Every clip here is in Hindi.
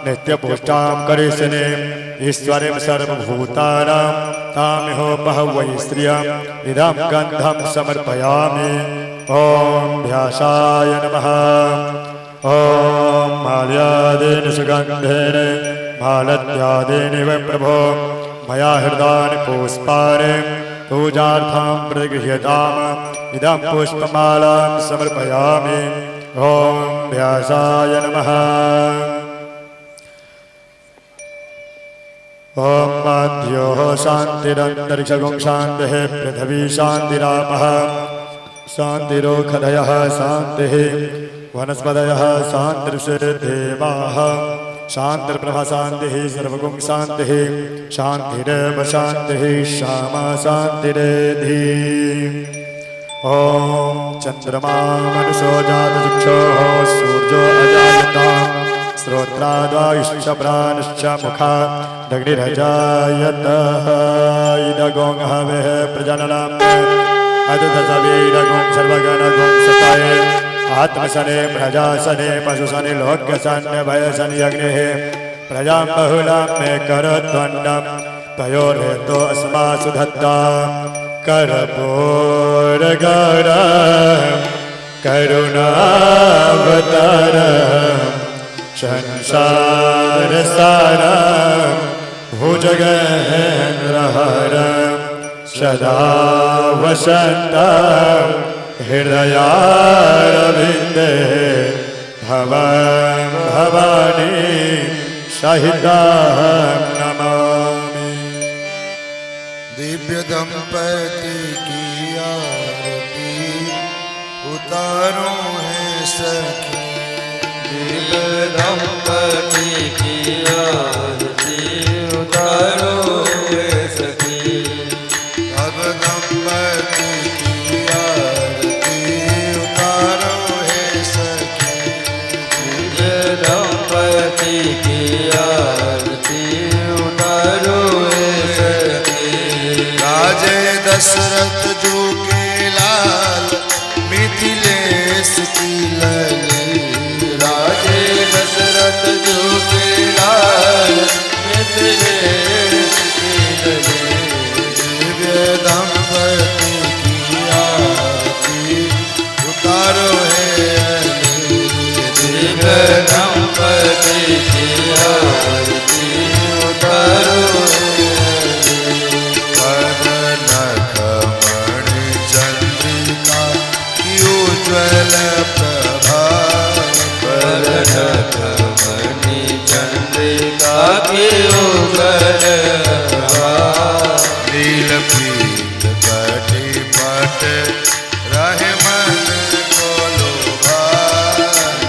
नित्यपुष्टां करिष्यने ईश्वरीं सर्वभूतानां तामिहोपहवै स्त्रियम् इदं गन्धं समर्पयामि। ॐ व्यासाय नमः। ॐ माल्यादेन सुगन्धेन मालत्यादेन वै प्रभो मया हृदानि पुष्पाणि पूजार्थं प्रतिगृह्यताम् इदं पुष्पमालां समर्पयामि। ॐ व्यासाय नमः। ॐ माध्योः शान्तिरन्तरिक्षगुं शान्तिः पृथिवी शान्तिरापः शान्तिरोषधयः शान्तिः वनस्पतयः शान्तिर्षदेवाः शान्तिर्ब्रह्म शान्तिः सर्वगुं शान्तिः शान्तिरेव शान्तिः श्यामा शान्तिरेधि। ॐ चन्द्रमा मनुषो जातचक्षुः सूर्यो अजायताम् श्रोत्राद्वायुश्च प्राणश्च मुखादग्निरजायतः इदगों हवेः प्रजननम् अदधसवीरगुं सर्वगणगुं सताये आत्मसने प्रजासने पशुसने लोक्यसने भयसने अग्नेः प्रजां बहुलां मे करत्वन्नं तयोर्हेतो अस्मासु धत्ता कर्पूरगौरं करुणावतारं संसारसारं भुजगेन्द्रहरं सदा वसन्तं हृदयारविन्दे भवं भवानी सहितं नमामि। दिव्य दंपति की आरती उतारो है सखी। दिव्य दंपति की आरती उतारो है सखी। अब दंपति की आरती उतारो है सखी। दिव्य दंपति की आरती उतारो है सखी। राजे दशरथ जो के लाल मिथिलेश की लली। राजे दशरथ जो के लाल मिथिलेश की लली। दिव्य दंपति की आरती उतारो है अली। दिव्य दंपति की आरती उतारो नखमणि चंद्रिका की उज्ज्वल प्रभा। नखमणि चंद्रिका की उज्ज्वल प्रभा। नील पीत कटी पट रहे मन को लोभा।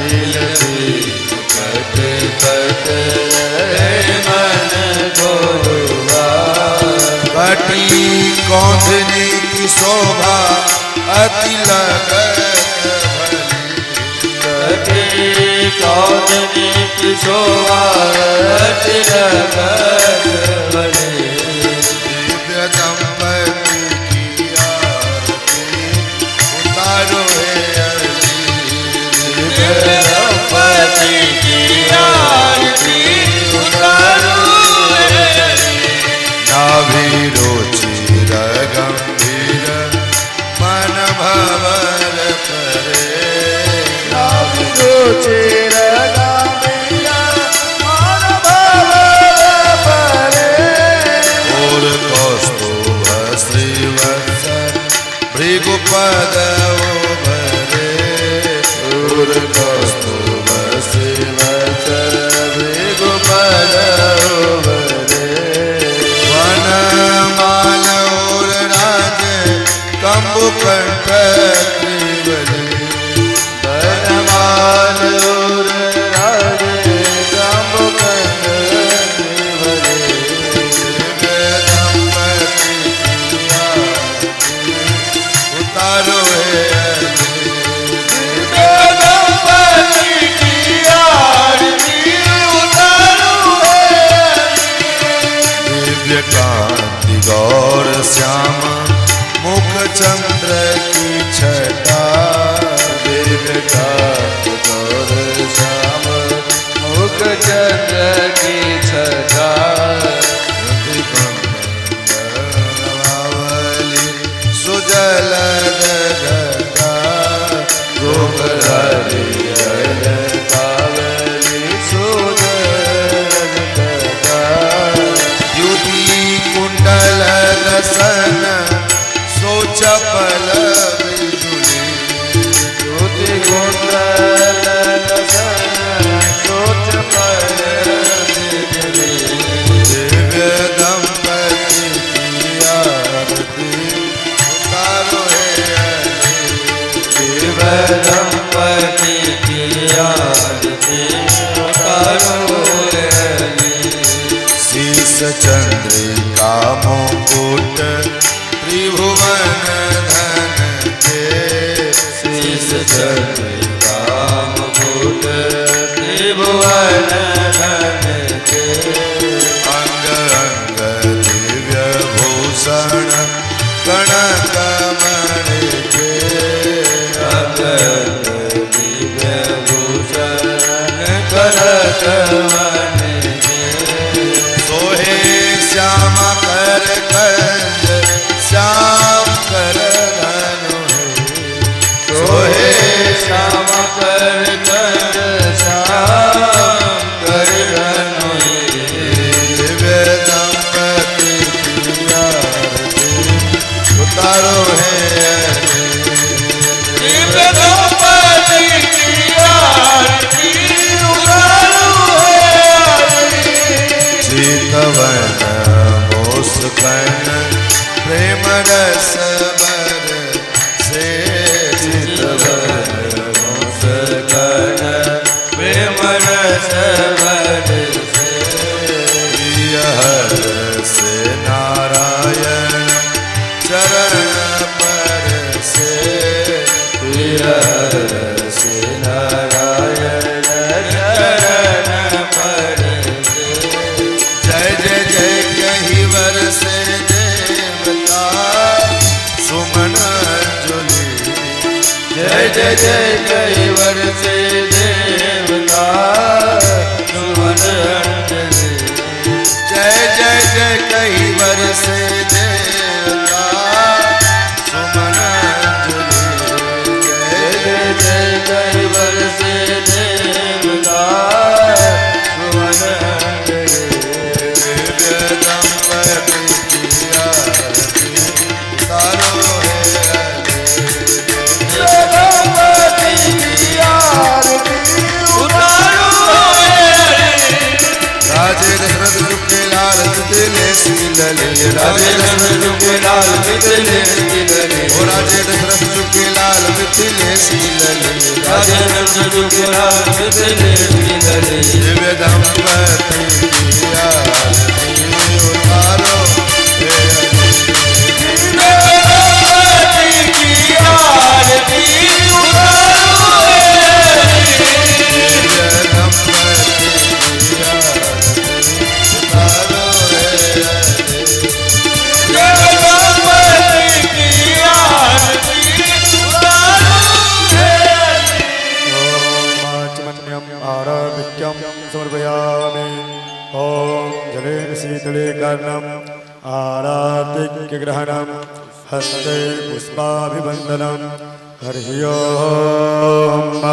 नील पीत कटे कट रहे मन को लोभा। कटी कौंधनी की शोभा अति लगत भली। कटी कौंधनी की शोभा अति लगत भली। दिव्य दंपति की आरती उतारो है अली। दिव्य दंपति की आरती उतारो है अली। नाभि रुचिर गंभीर मन भवर करे। नाभि रुचिर गंभीर मन भवर की छटा सुजल कुंडल रसन सो चपल ज्योति कुंडल रसन सो चपल दिव्य दंपति की आरती उतारो है दिव्य दंपति की आरती उतारो शीश चंद्रिका मुकुट त्रिभुवन धन के शीश चंद्रिका मुकुट त्रिभुवन धन के अंग अंग दिव्य भूषण कणक मणि के अंग अंग दिव्य भूषण कनक मणि के सोहे श्याम कर कंज श्याम कर धनु सोहे श्याम कर श्याम कर दिव्य दंपति की आरती उतारो है दिव्य दंपति की आरती उतारो चितवन मोस्कन प्रेम रस बर से चितवन मुस्कान प्रेम रस बर से नारायण चरण पर से से नारायण चरण पर जय जय जय कही वर से देवता सुमन अंजलि जय जय जय जय वर से देवता सुमन अंजलि जय जय जय कही वर से देवता सुमन अंजलि जय जय जय जय वर से देवता सुमन अंजलि दिव्य दंपति की आरती उतारो है दंपति की आरती उतारो राजे दशरथ के लाल तितले सीलले राजे दशरथ के लाल तितले सीलले ओ राजे दशरथ के लाल तितले सीलले राजे दशरथ के लाल तितले सीलले दिव्य दंपति की आरती उतारो दंपति की आरती उतारो दिव्य दंपति की आरती उतारो दंपति की आरती उतारो ओम आराधिक्यं समर्पयामि। ओम जलेन शीतले कर्णम् आराधिक्यग्रहणं हस्ते पुष्पाभिवन्दनं हरि ओम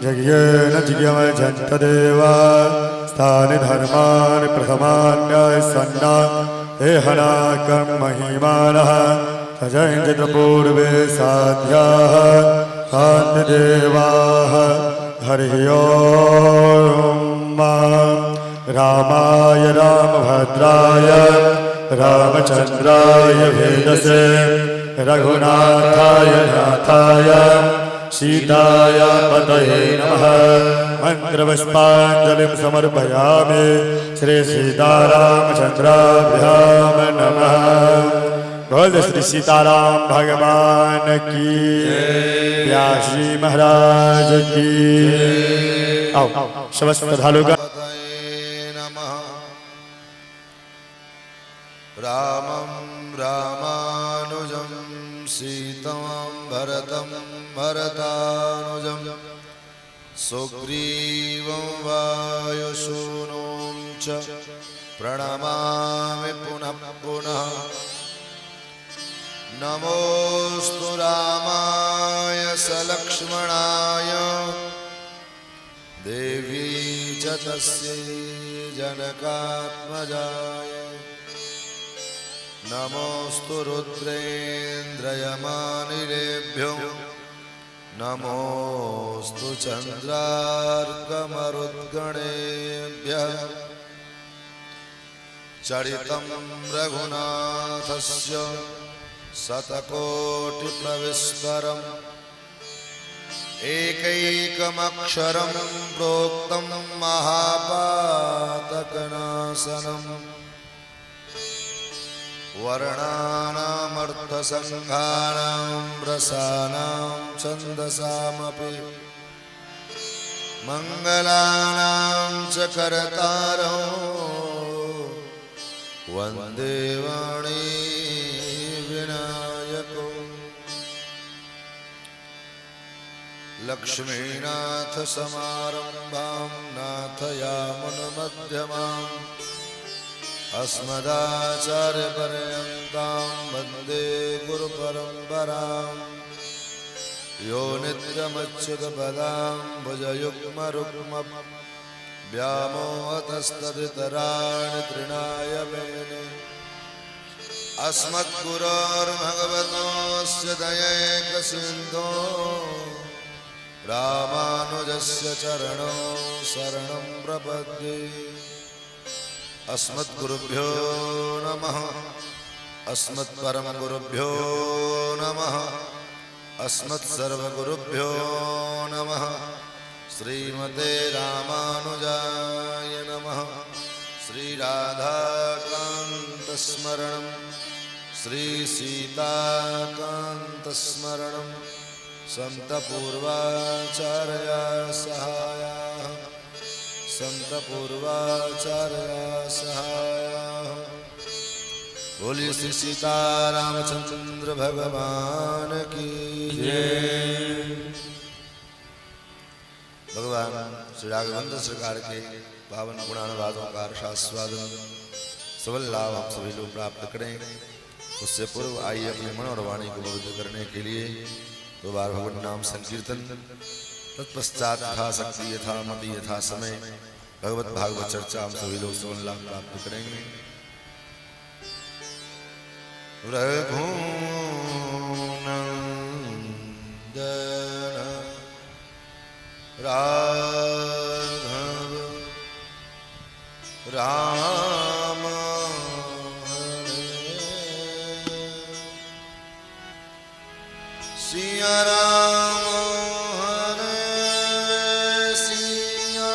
जज्ञेन जिज्ञमजन्तदेवा स्थानि धर्माणि प्रथमान्यासन्ना एहनाकं महिमानः सजयन्त्यपूर्वे साध्याः कान्तिदेवाः हरि ओम रामाय रामभद्राय रामचन्द्राय वेदसे रघुनाथाय नाथाय सीताय पतये नमः। मन्त्रपुष्पाञ्जलिं समर्पयामि श्री सीतारामचन्द्राभ्यां नमः। बोल श्री सीताराम भगवान की, व्यासी महाराज की। आओ समस्त श्रद्धालुगण रामं रामानुजं सीतं भरतं भरतानुजं सुग्रीवं वायुसूनुं च प्रणमामि पुनः पुनः। नमोऽस्तु रामाय सलक्ष्मणाय देवी च तस्यै जनकात्मजाय। नमोऽस्तु रुद्रेन्द्रयमानिरेभ्यो नमोऽस्तु चन्द्रार्कमरुद्गणेभ्यः। चरितं रघुनाथस्य शतकोटिप्रविस्तरम् एकैकमक्षरं प्रोक्तं महापातकनाशनम्। वर्णानामर्थसङ्घानां रसानां छन्दसामपि मङ्गलानां च करतारौ वन्दे वाणी विनायको। लक्ष्मीनाथसमारम्भां नाथयामुनमध्यमाम् अस्मदाचार्यपर्यन्तां वन्दे गुरुपरम्पराम्। यो नित्यमच्युतपदाम्बुजयुग्मरुग्म व्यामोहतस्तदितराणि तृणाय मेने। अस्मद्गुरोर्भगवतोऽस्य दयैकसिन्धो रामानुजस्य चरणौ शरणं प्रपद्ये। अस्मद्गुरुभ्यो नमः। अस्मत्परमगुरुभ्यो नमः। अस्मत्सर्वगुरुभ्यो नमः। श्रीमते रामानुजाय नमः। श्रीराधाकान्तस्मरणं श्रीसीताकान्तस्मरणं सन्तपूर्वाचार्या सहायाः सन्तपूर्वाचार्या सहायाः। बोलिए श्री सीतारामचंद्र भगवान की जय। भगवान श्री राघवेंद्र सरकार के पावन गुणानुवादों का रसास्वादन सबल लाभ हम सभी लोग प्राप्त करें। उससे पूर्व आइए अपने मन और वाणी को पवित्र करने के लिए दो बार भगवान नाम संकीर्तन, तत्पश्चात यथा शक्ति यथा मति यथा समय भगवत भागवत चर्चा हम सभी लोग सबल लाभ प्राप्त करेंगे। रघुनंदन राघव राम सिया राम हरे सिया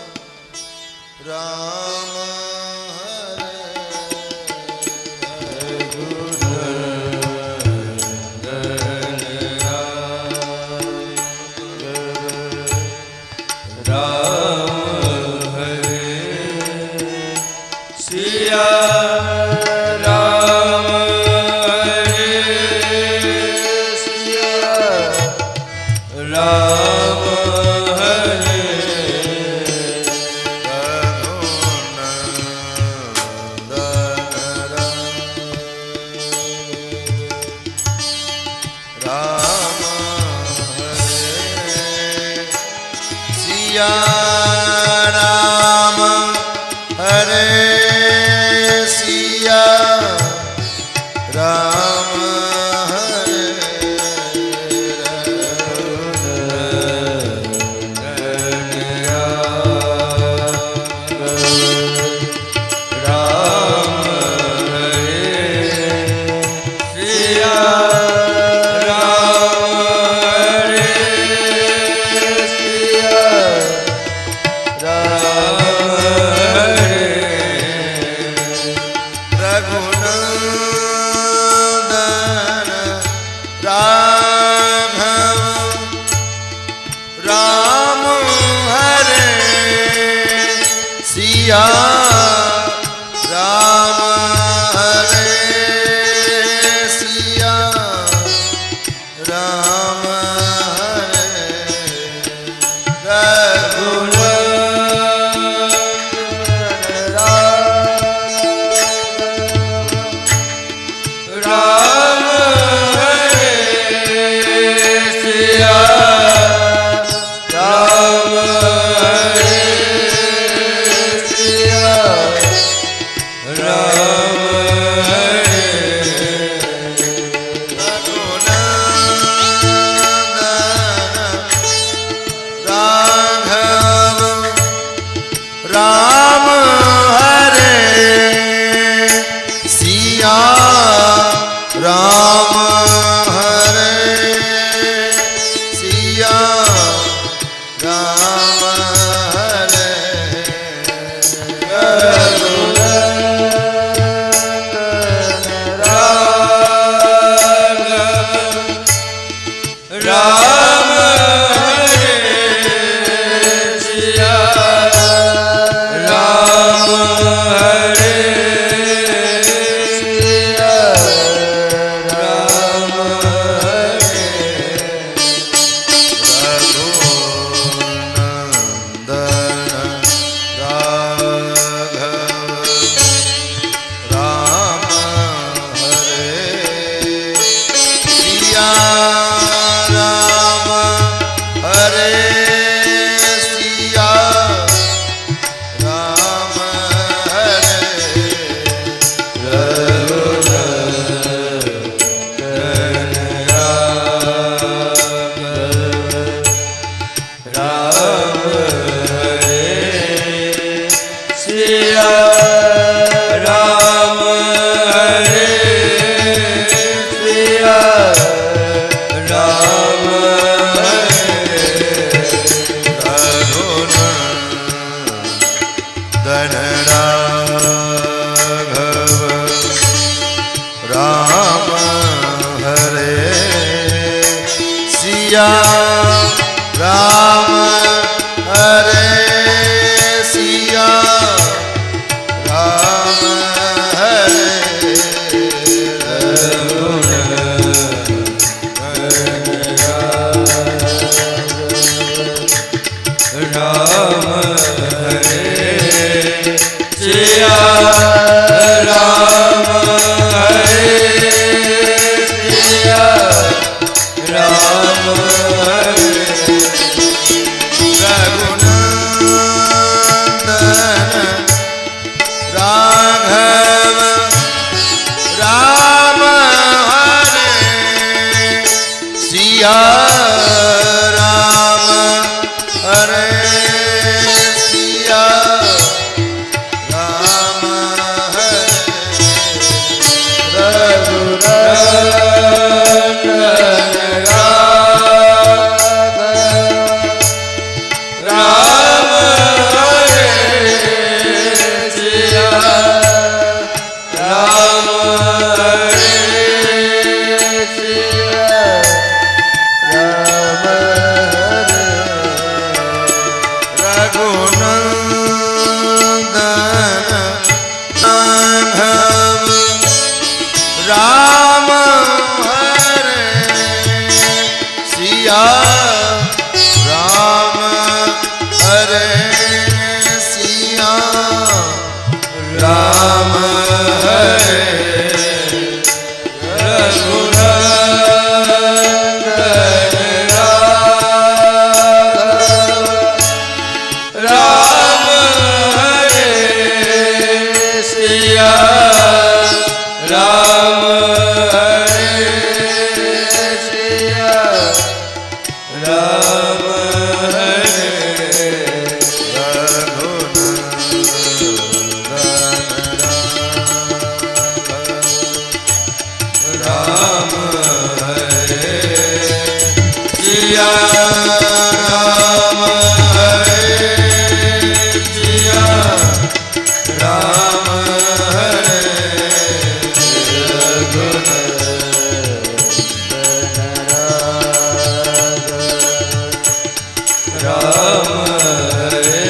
राम राम हरे राम हरे सिया राम हरे सिया राम हरे राम हरे सिया राम हरे सिया राम हरे राम हरे सिया राम हरे सिया राम हरे राम हरे सिया राम हरे सिया राम हरे रघुनंदन राघव राम हरे सिया राम हरे सिया राम हरे राम हरे सिया राम हरे सिया राम हरे रघुनंदन राघव राम हरे सिया राम हरे सिया राम हरे राम हरे सिया राम हरे सिया राम हरे राम हरे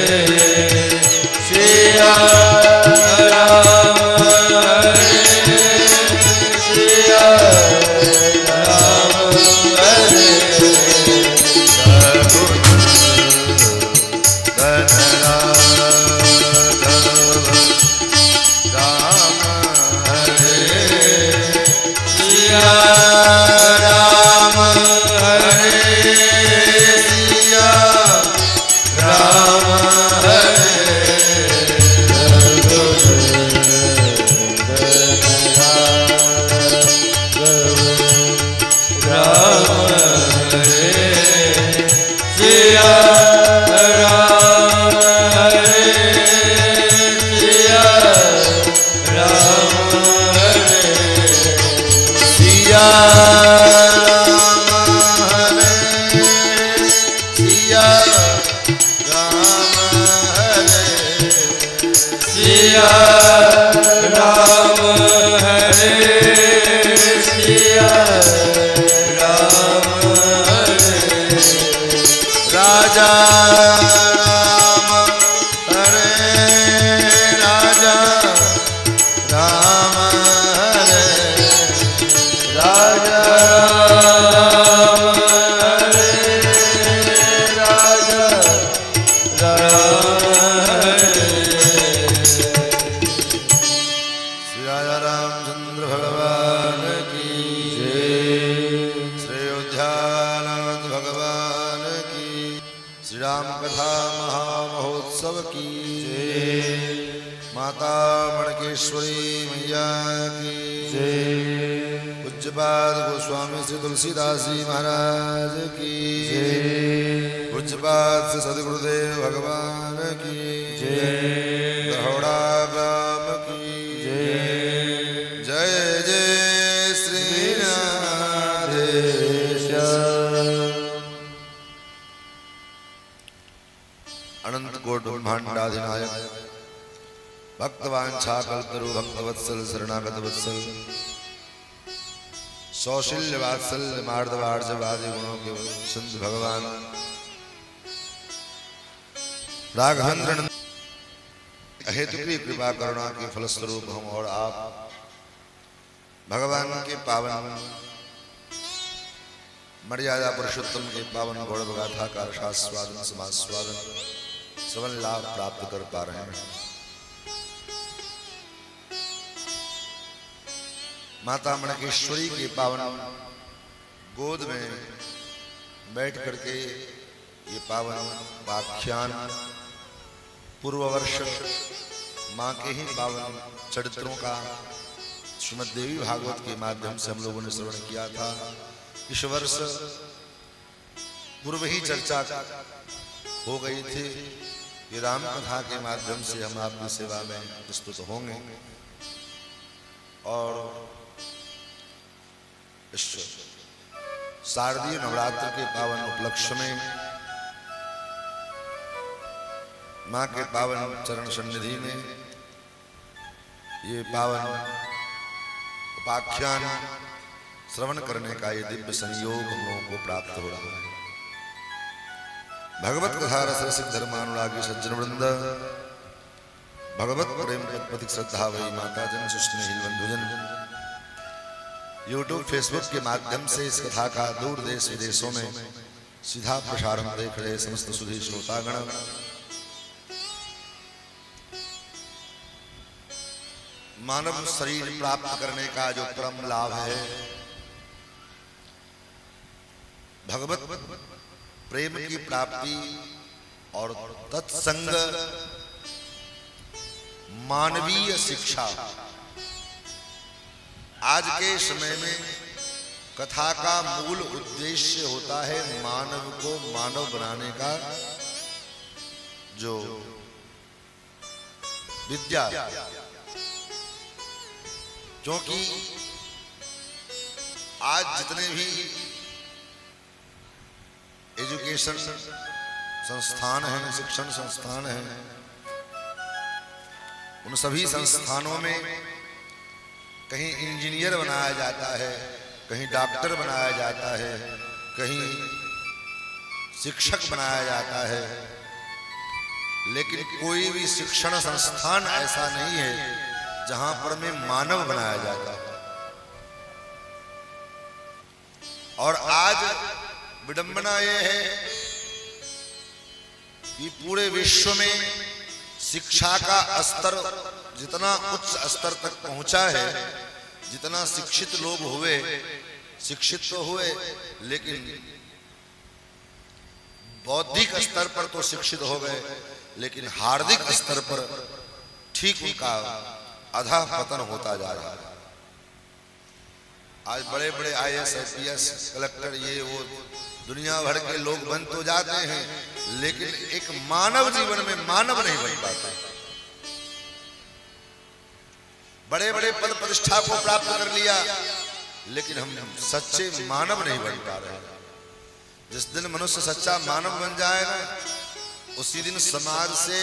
सिया राम हरे सिया राम हरे राम हरे सिया राम हरे सिया राम हरे राम हरे सिया राम हरे राजा राम हरे राजा राम हरे राजा राम हरे राजा राम हरे श्री राजा रामचंद्र भगवान की श्री अयोध्यानंद भगवान की श्री राम कथा महामहोत्सव की माता मणकेश्वरी मैया की पूज्यपाद गोस्वामी श्री तुलसीदास जी महाराज की पूज्यपाद श्री सदगुरुदेव भगवान की दहोड़ा ग्राम की जय जय श्री राधेश। अनंत कोट ब्रह्मांडाधिनायक भक्तवांछा कल्पतरु भक्तवत्सल शरणागत वत्सल सौशील्य वात्सल्य मार्दवार्जवादि गुणों के संत भगवान राघवेंद्र अहेतु की कृपा करुणा के फलस्वरूप हम और आप भगवान के पावन मर्यादा पुरुषोत्तम के पावन गौरव गाथा का रसास्वादन समास्वादन सवन लाभ प्राप्त कर पा रहे हैं। माता मणकेश्वरी के पावन गोद में बैठ करके ये पावन पाख्यान पूर्व वर्ष माँ के ही पावन चरित्रों का श्रीमद् देवी भागवत के माध्यम से हम लोगों ने श्रवण किया था। इस वर्ष पूर्व ही चर्चा हो गई थी कि राम कथा के माध्यम से हम आपकी सेवा में प्रस्तुत होंगे और इस शारदीय नवरात्र के पावन उपलक्ष्य में माँ के पावन चरण सन्निधि में ये पावन उपाख्यान श्रवण करने का ये दिव्य संयोग हम लोगों को प्राप्त हो रहा है। भगवत कथा रस रसिक धर्मानुरागी सज्जन वृंद भगवत प्रेम पति श्रद्धा वही माता जन सुस्नेहिल बंधुजन यूट्यूब फेसबुक के माध्यम से इस कथा का दूर देश विदेशों में सीधा प्रसारण देख रहे समस्त सुधी श्रोतागण मानव शरीर प्राप्त करने का जो परम लाभ है भगवत प्रेम की प्राप्ति और तत्संग मानवीय शिक्षा। आज के समय में कथा का मूल उद्देश्य होता है मानव को मानव बनाने का जो विद्या, क्योंकि आज जितने भी एजुकेशन संस्थान हैं, शिक्षण संस्थान हैं, उन सभी संस्थानों में कहीं इंजीनियर बनाया जाता है, कहीं डॉक्टर बनाया जाता है, कहीं शिक्षक बनाया जाता है, लेकिन कोई भी शिक्षण संस्थान ऐसा नहीं है जहां पर में मानव बनाया जाता है। और आज विडंबना यह है कि पूरे विश्व में शिक्षा का स्तर जितना उच्च स्तर तक पहुंचा है, जितना शिक्षित लोग हुए, शिक्षित तो हुए लेकिन बौद्धिक स्तर पर तो शिक्षित हो गए, लेकिन हार्दिक स्तर पर ठीक उनका अधा पतन होता जा रहा है। आज बड़े बड़े IAS, IPS, कलेक्टर ये वो दुनिया भर के लोग बन तो जाते हैं, लेकिन एक मानव जीवन में मानव नहीं बन पाते। बड़े बड़े पद प्रतिष्ठा को प्राप्त कर लिया, लेकिन हम सच्चे मानव नहीं बन पा रहे। जिस दिन मनुष्य सच्चा मानव बन जाए ना, उसी दिन समाज से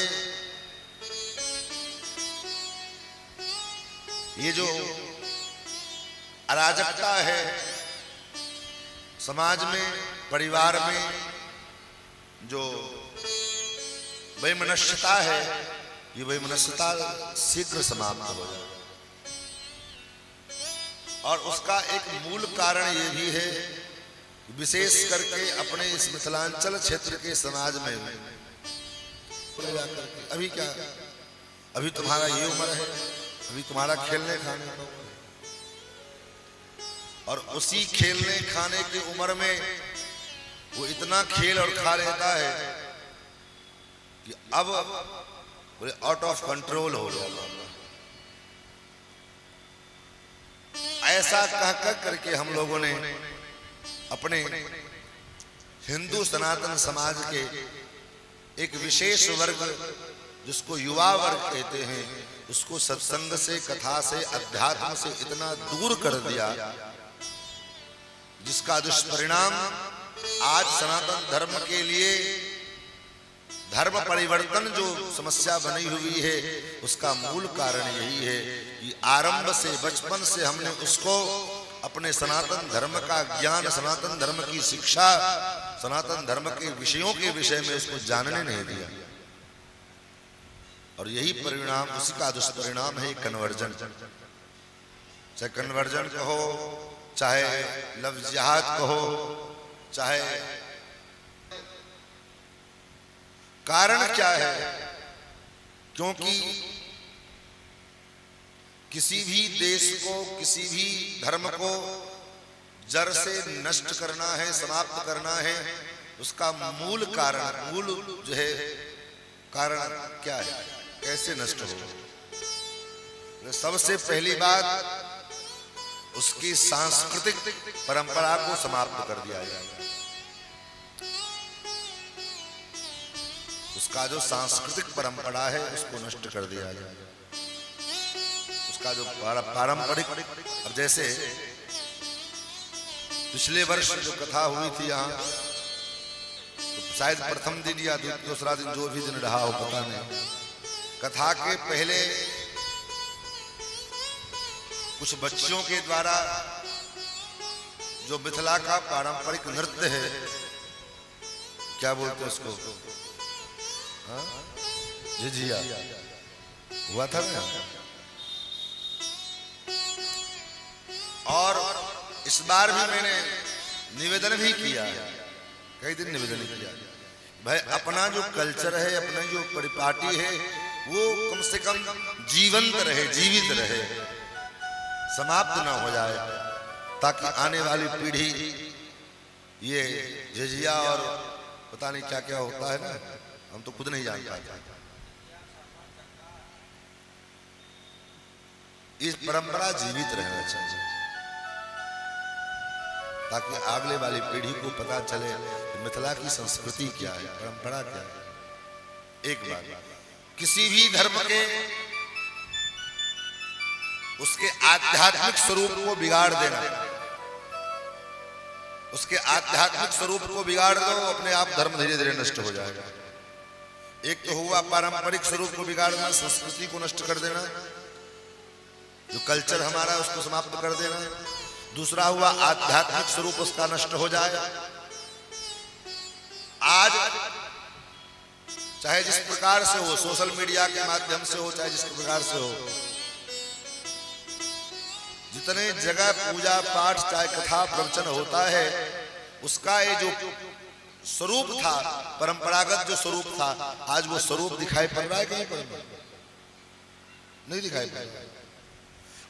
ये जो अराजकता है समाज में, परिवार में, जो वैमनस्यता है, ये वैमनस्यता शीघ्र समाप्त हो जाए। और उसका एक मूल कारण ये भी है, विशेष करके अपने इस मिथिलांचल क्षेत्र के समाज में अभी क्या, अभी तुम्हारा ये उम्र है, अभी तुम्हारा खेलने खाने का, और उसी खेलने खाने की उम्र में वो इतना खेल और खा लेता है कि अब बोले आउट ऑफ कंट्रोल हो जाता। ऐसा कह कर करके हम लोगों ने अपने हिंदू सनातन समाज के एक विशेष वर्ग, जिसको युवा वर्ग कहते हैं, उसको सत्संग से, कथा से, अध्यात्म से इतना दूर कर दिया, जिसका दुष्परिणाम आज सनातन धर्म के लिए धर्म परिवर्तन जो समस्या बनी हुई है, उसका मूल कारण यही है कि आरंभ से, बचपन से हमने उसको अपने सनातन धर्म का ज्ञान, सनातन धर्म की शिक्षा, सनातन धर्म के विषयों के विषय में उसको जानने नहीं दिया। और यही परिणाम, उसी का दुष्परिणाम है कन्वर्जन। चाहे कन्वर्जन कहो, चाहे लव जिहाद कहो, चाहे कारण क्या है? क्योंकि किसी भी देश को, किसी भी धर्म को जड़ से नष्ट करना है, समाप्त करना है, उसका मूल कारण, मूल जो है कारण क्या है, कैसे नष्ट हो? सबसे पहली बात, उसकी सांस्कृतिक परंपरा को समाप्त कर दिया जाए। उसका जो सांस्कृतिक परंपरा है उसको नष्ट कर दिया जाए। उसका जो पारंपरिक, अब जैसे पिछले वर्ष जो कथा हुई थी यहाँ, तो शायद प्रथम दिन या दूसरा दिन, जो भी दिन रहा हो पता नहीं, कथा के पहले कुछ बच्चियों के द्वारा जो मिथिला का पारंपरिक नृत्य है, क्या बोलते हैं उसको, झिझिया हुआ था ना। और इस बार भी मैंने निवेदन भी किया, कई दिन निवेदन किया, भाई अपना जो कल्चर है, अपना जो परिपाटी है, वो कम से कम जीवंत रहे, जीवित रहे, समाप्त ना हो जाए, ताकि आने वाली पीढ़ी ये झिझिया और पता नहीं क्या क्या होता है ना, हम तो खुद नहीं जान पाते, इस परंपरा जीवित रहना चाहिए, ताकि आगले वाली पीढ़ी को पता चले कि मिथिला की संस्कृति क्या है, परंपरा क्या है। एक बात, किसी भी धर्म के उसके आध्यात्मिक स्वरूप को बिगाड़ देना, उसके आध्यात्मिक स्वरूप को बिगाड़ दो, अपने आप धर्म धीरे धीरे नष्ट हो जाएगा। एक तो हुआ पारंपरिक स्वरूप को बिगाड़ना, संस्कृति को नष्ट कर देना, जो कल्चर हमारा उसको समाप्त कर देना। दूसरा हुआ आध्यात्मिक स्वरूप उसका नष्ट हो जाए। आज चाहे जिस प्रकार से हो, सोशल मीडिया के माध्यम से हो, चाहे जिस प्रकार से हो, जितने जगह पूजा पाठ, चाहे कथा प्रवचन होता है, उसका ये जो स्वरूप था, परंपरागत जो स्वरूप था, आज वो स्वरूप दिखाई पड़ रहा है कहीं पर? नहीं दिखाई पड़ रहा है।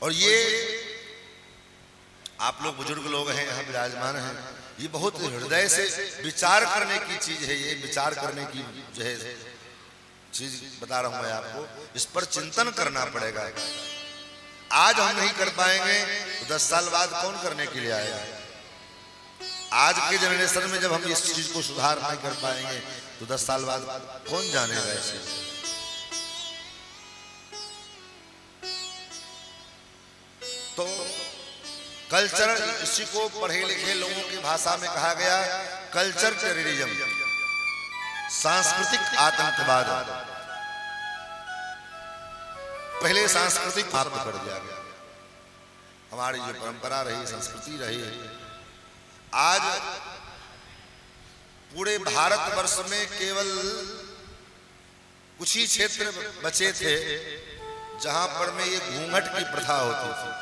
और ये आप लोग बुजुर्ग लोग हैं, यहाँ विराजमान हैं, ये बहुत हृदय से विचार करने की चीज है, ये विचार करने की जो है चीज बता रहा हूं मैं आपको, इस पर चिंतन करना पड़ेगा। आज हम नहीं कर पाएंगे तो 10 साल बाद कौन करने के लिए आएगा? आज के जनरेशन में जब हम इस चीज को सुधार नहीं कर पाएंगे तो 10 साल बाद कौन जानेगा इसे? तो कल्चर, इसी को पढ़े लिखे लोगों की भाषा में कहा गया कल्चर टेररिज्म, सांस्कृतिक आतंकवाद। पहले सांस्कृतिक समाप्त कर दिया गया, हमारी जो परंपरा रही, संस्कृति रही, आज पूरे भारतवर्ष में केवल कुछ ही क्षेत्र बचे थे जहां पर में ये घूंघट की प्रथा होती थी,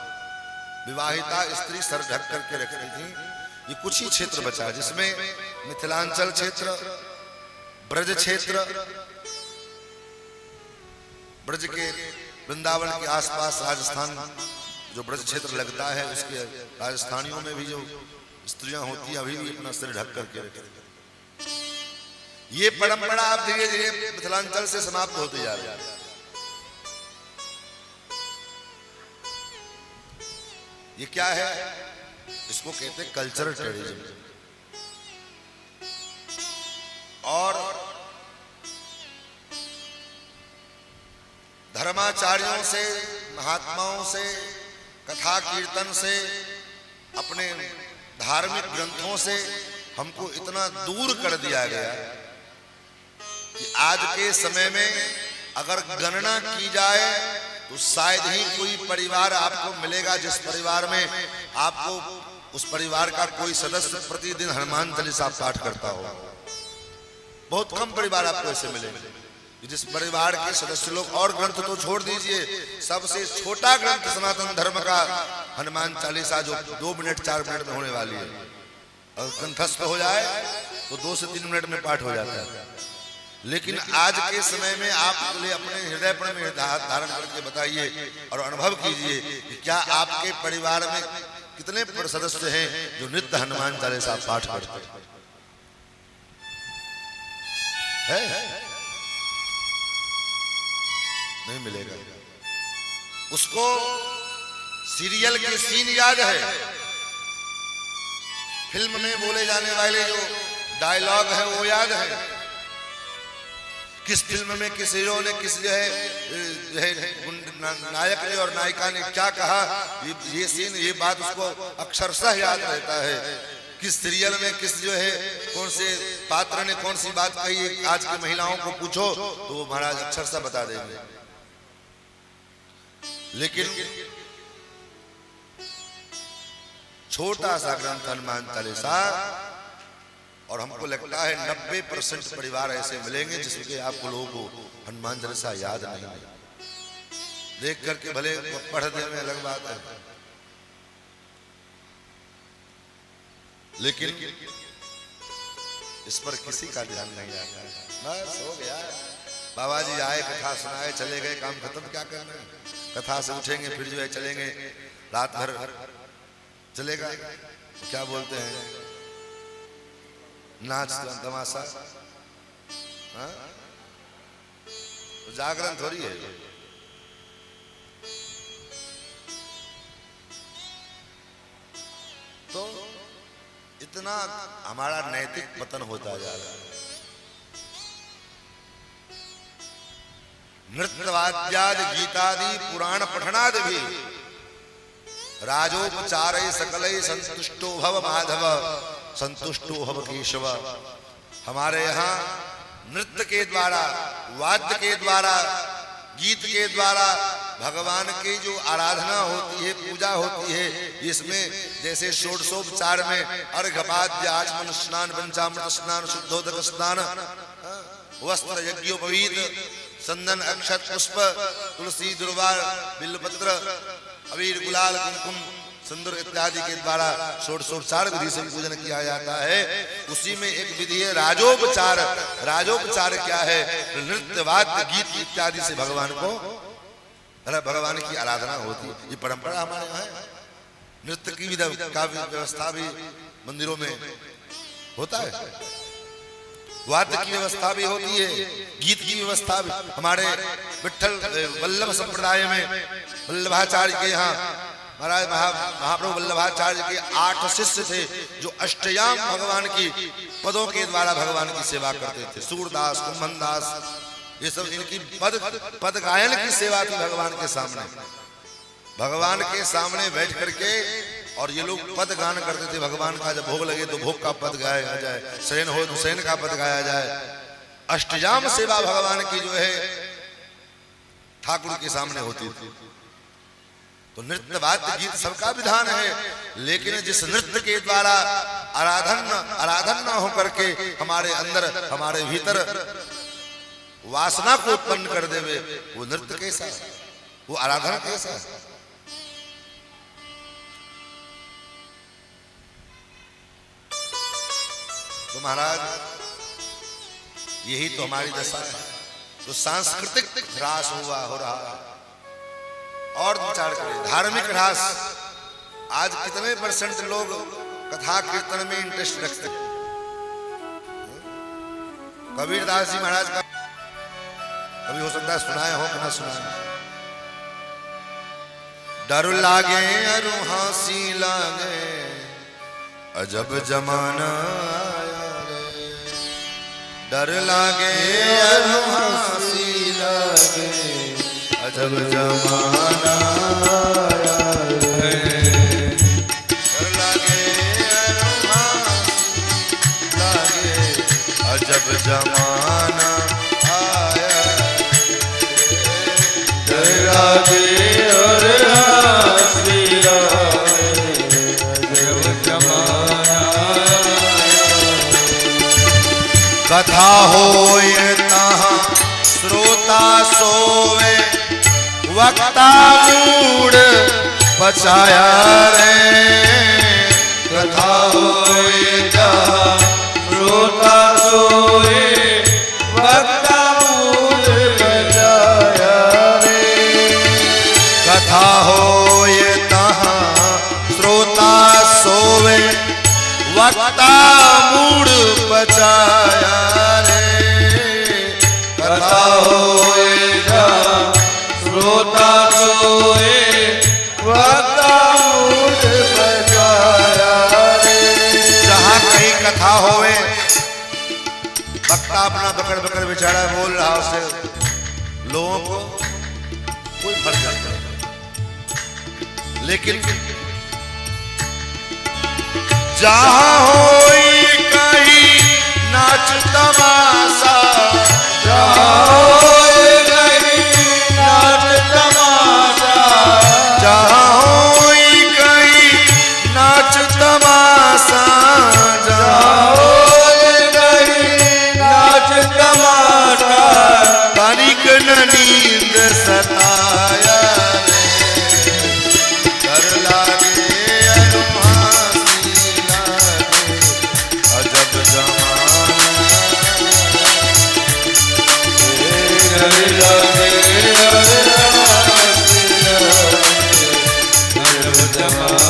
विवाहिता स्त्री सर ढक करके रखती थी। ये कुछ ही क्षेत्र बचा, जिसमें मिथिलांचल क्षेत्र, ब्रज क्षेत्र, ब्रज के वृंदावन के आसपास राजस्थान जो ब्रज क्षेत्र लगता है, उसके राजस्थानियों में भी जो स्त्रियां होती हैं अभी भी अपना सिर ढक करके रखती हैं। ये परंपरा अब धीरे धीरे मिथिलांचल से समाप्त होती जा रही है। ये क्या है? इसको कहते हैं कल्चरल टेररिज्म। और धर्माचार्यों से, महात्माओं से, कथा कीर्तन से, अपने धार्मिक ग्रंथों से हमको इतना दूर कर दिया गया कि आज के समय में अगर गणना की जाए तो शायद ही कोई परिवार आपको मिलेगा जिस परिवार में आपको उस परिवार का कोई सदस्य प्रतिदिन हनुमान चालीसा पाठ करता हो। बहुत कम परिवार आपको ऐसे मिलेंगे जिस परिवार के सदस्य लोग, और ग्रंथ तो छोड़ दीजिए, सबसे छोटा ग्रंथ सनातन धर्म का हनुमान चालीसा जो 2 मिनट 4 मिनट में होने वाली है, और कंठस्थ हो जाए तो 2 से 3 मिनट में पाठ हो जाता है। लेकिन आज के समय में आप अपने हृदय में धारण करके बताइए और अनुभव कीजिए कि क्या आपके परिवार में कितने सदस्य हैं जो नित्य हनुमान चालीसा पाठ करते हैं? नहीं मिलेगा। उसको सीरियल के सीन याद है, फिल्म में बोले जाने वाले जो डायलॉग है वो याद है, किस फिल्म में किस हीरो ने किस जो है नायक ने और नायिका ने क्या कहा, ये सीन, ये बात उसको अक्षरशः याद रहता है। किस सीरियल में किस जो है कौन से पात्र ने कौन सी बात कही, आज की महिलाओं को पूछो तो वो महाराज अक्षरशः बता देंगे। लेकिन छोटा सा ग्रंथ हनुमान चालीसा, और हमको लगता है 90% परिवार ऐसे मिलेंगे जिसके आपको लोगों को हनुमान चालीसा याद नहीं है। देख करके भले पढ़ दे में अलग बात है, लेकिन इस पर किसी का ध्यान नहीं आता है। बस हो गया, बाबा जी आए, कथा सुनाए, चले गए, काम खत्म। क्या करना है? कथा से उठेंगे फिर जो है चलेंगे, रात भर चलेगा। क्या बोलते हैं, नाच तमाशा, तो जागरण थोड़ी है। तो इतना हमारा नैतिक पतन होता जा रहा है। नृत्यवाद्याद गीतादि पुराण पठनादि भी राजोपचार सकल संतुष्टो भव माधव संतुष्टो भव केशव। हमारे यहाँ नृत्य के द्वारा, वाद्य के द्वारा, गीत के द्वारा भगवान की जो आराधना होती है, पूजा होती है, इसमें जैसे षोडशोपचार में अर्घपाद्य आचमन स्नान, पंचामृत स्नान, शुद्धोदक स्नान, वस्त्र यज्ञोपवीत, चंदन अक्षत पुष्प, तुलसी दुर्वा बिल्वपत्र, अबीर गुलाल कुमकुम सिंदूर इत्यादि के द्वारा षोडशोपचार विधि से पूजन किया जाता है। उसी में एक विधि है राजोपचार। राजोपचार क्या है? नृत्य, वाद्य, गीत इत्यादि से भगवान को, भगवान की आराधना होती है। ये परंपरा हमारे यहाँ है। नृत्य की का व्यवस्था भी मंदिरों में होता है, वाद्य की व्यवस्था भी होती है, गीत की व्यवस्था भी। हमारे विठल वल्लभ संप्रदाय में वल्लभाचार्य के यहाँ महाराज महाप्रभु वल्लभाचार्य के 8 शिष्य थे जो अष्टयाम भगवान की पदों के द्वारा भगवान की सेवा करते थे। सूरदास, कुंभनदास, ये सब इनकी पद गायन की सेवा थी भगवान के सामने। भगवान के सामने बैठ करके और ये लोग पद गान करते थे भगवान का, जब भोग लगे तो भोग का पद गाया जाए, शयन हो तो शयन का पद गाया जाए। अष्टजाम सेवा भगवान की जो है ठाकुर के सामने होती थी। तो नृत्य वाद्य गीत सबका विधान है, लेकिन जिस नृत्य के द्वारा आराधन न होकर के हमारे अंदर हमारे भीतर वासना को उत्पन्न कर देवे, वो नृत्य कैसा है, वो आराधना कैसा है। तो महाराज यही तो हमारी दशा है। तो सांस्कृतिक ह्रास हो रहा है। और विचार करें, धार्मिक ह्रास। आज कितने परसेंट लोग कथा कीर्तन में इंटरेस्ट रखते हैं। कबीरदास जी महाराज का कभी हो सकता है सुनाए हो कि ना सुनाए। डर लागे अरु हंसी लागे अजब जमाना आया रे। डर लागे अरु हंसी लागे अजब जमाना आया रे। डर लागे अरु हंसी लागे अजब जमाना आया रे। डर लागे और हंसी लागे अजब जमाना कथा होए तहाँ श्रोता सोवे वक्ता मूड बचाया रे। कथा होए जहाँ श्रोता सोए वक्ता मूड बचाया रे। कथा होए तहाँ श्रोता सोवे वक्ता मूड बचाया रे। कथा होए जहाँ श्रोता सोए वक्ता मूड बचाया रे। जहाँ कहीं कथा होए वक्ता अपना बकड़ बकड़ बेचारा बोल रहा, उसे लोगों को कोई फर्क नहीं पड़ता। लेकिन जहाँ होई कहीं नाच तमाशा, जहाँ होई कहीं नाच तमाशा, जहाँ होई कहीं नाच तमाशा, जहाँ होई कहीं नाच तमाशा, तनिक न नींद सताया रे। डर लागे अरु हंसी लागे अजब जमाना। डर लागे अरु हंसी लागे अजब जमाना।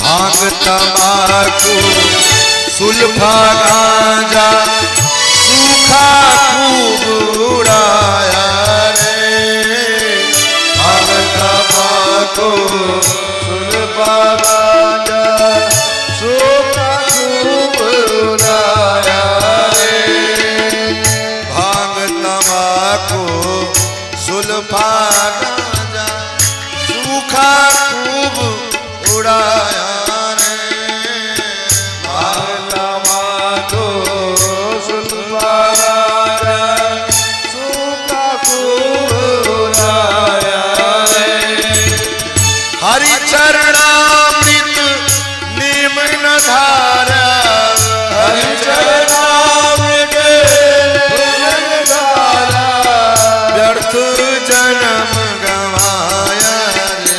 भांग तमाकू सुल्फा गांजा सूखा खूब उड़ाया रे। भांग तमाकू सुल्फा गांजा सूखा खूब उड़ाया रे। भांग तमाकू सुल्फा गांजा सूखा खूब उड़ाया रे। भांग तमाकू सुल्फा गांजा सूखा खूब उड़ाया रे। हरि चरणामृत नीम न धारा, हरि चरणामृत नीम न धारा, व्यर्थ जन्म गवाया रे।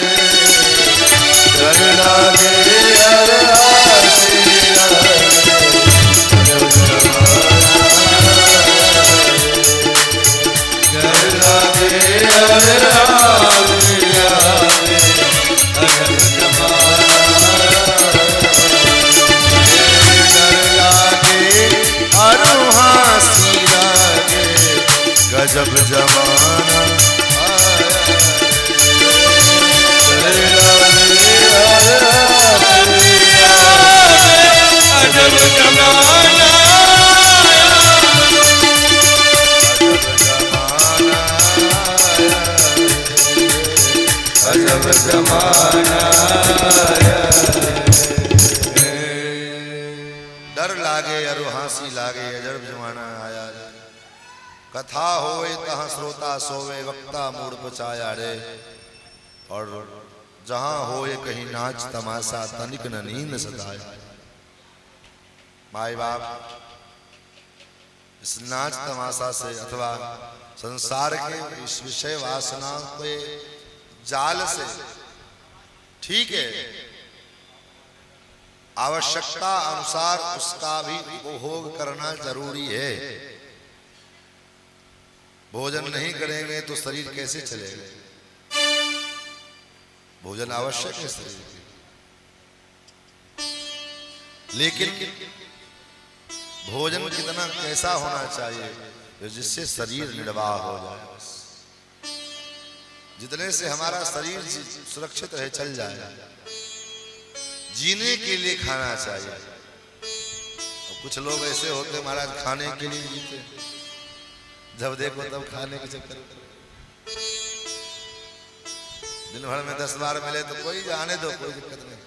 गजब जमाना अजब जमाना अजब जमाना डर लागे अरु हंसी लागे अजब जमाना आया रे। कथा होए तहाँ श्रोता सोवे वक्ता मूड पचाया रे। और जहां होए कहीं नाच तमाशा तनिक न नींद सताया। माई बाप इस नाच तमाशा से अथवा संसार के इस विषय वासना के जाल से ठीक है, आवश्यकता अनुसार उसका भी उपभोग करना जरूरी है। भोजन नहीं करेंगे तो शरीर कैसे चलेगा? भोजन आवश्यक है शरीर के, लेकिन भोजन कितना कैसा होना चाहिए जिससे शरीर निर्वाह हो जाए। जितने से हमारा शरीर सुरक्षित रहे, चल जाए। जीने के लिए खाना चाहिए। और कुछ लोग ऐसे होते महाराज खाने के लिए जीते, जब देखो तब खाने के चक्कर। दिन भर में 10 बार मिले तो कोई जाने दो, कोई दिक्कत नहीं।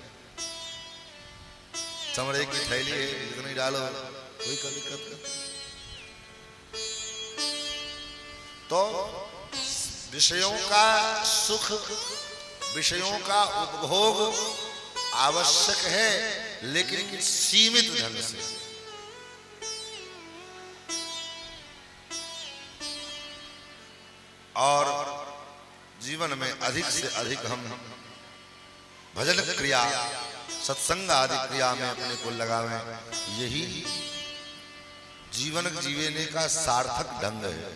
चमड़े की थैली है, इतनी डालो, कोई दिक्कत नहीं। तो विषयों का सुख, विषयों का उपभोग आवश्यक है, लेकिन सीमित ढंग से। और जीवन में अधिक से अधिक हम भजन क्रिया, सत्संग आदि क्रिया में अपने को लगावें। यही जीवन जीने का सार्थक ढंग है।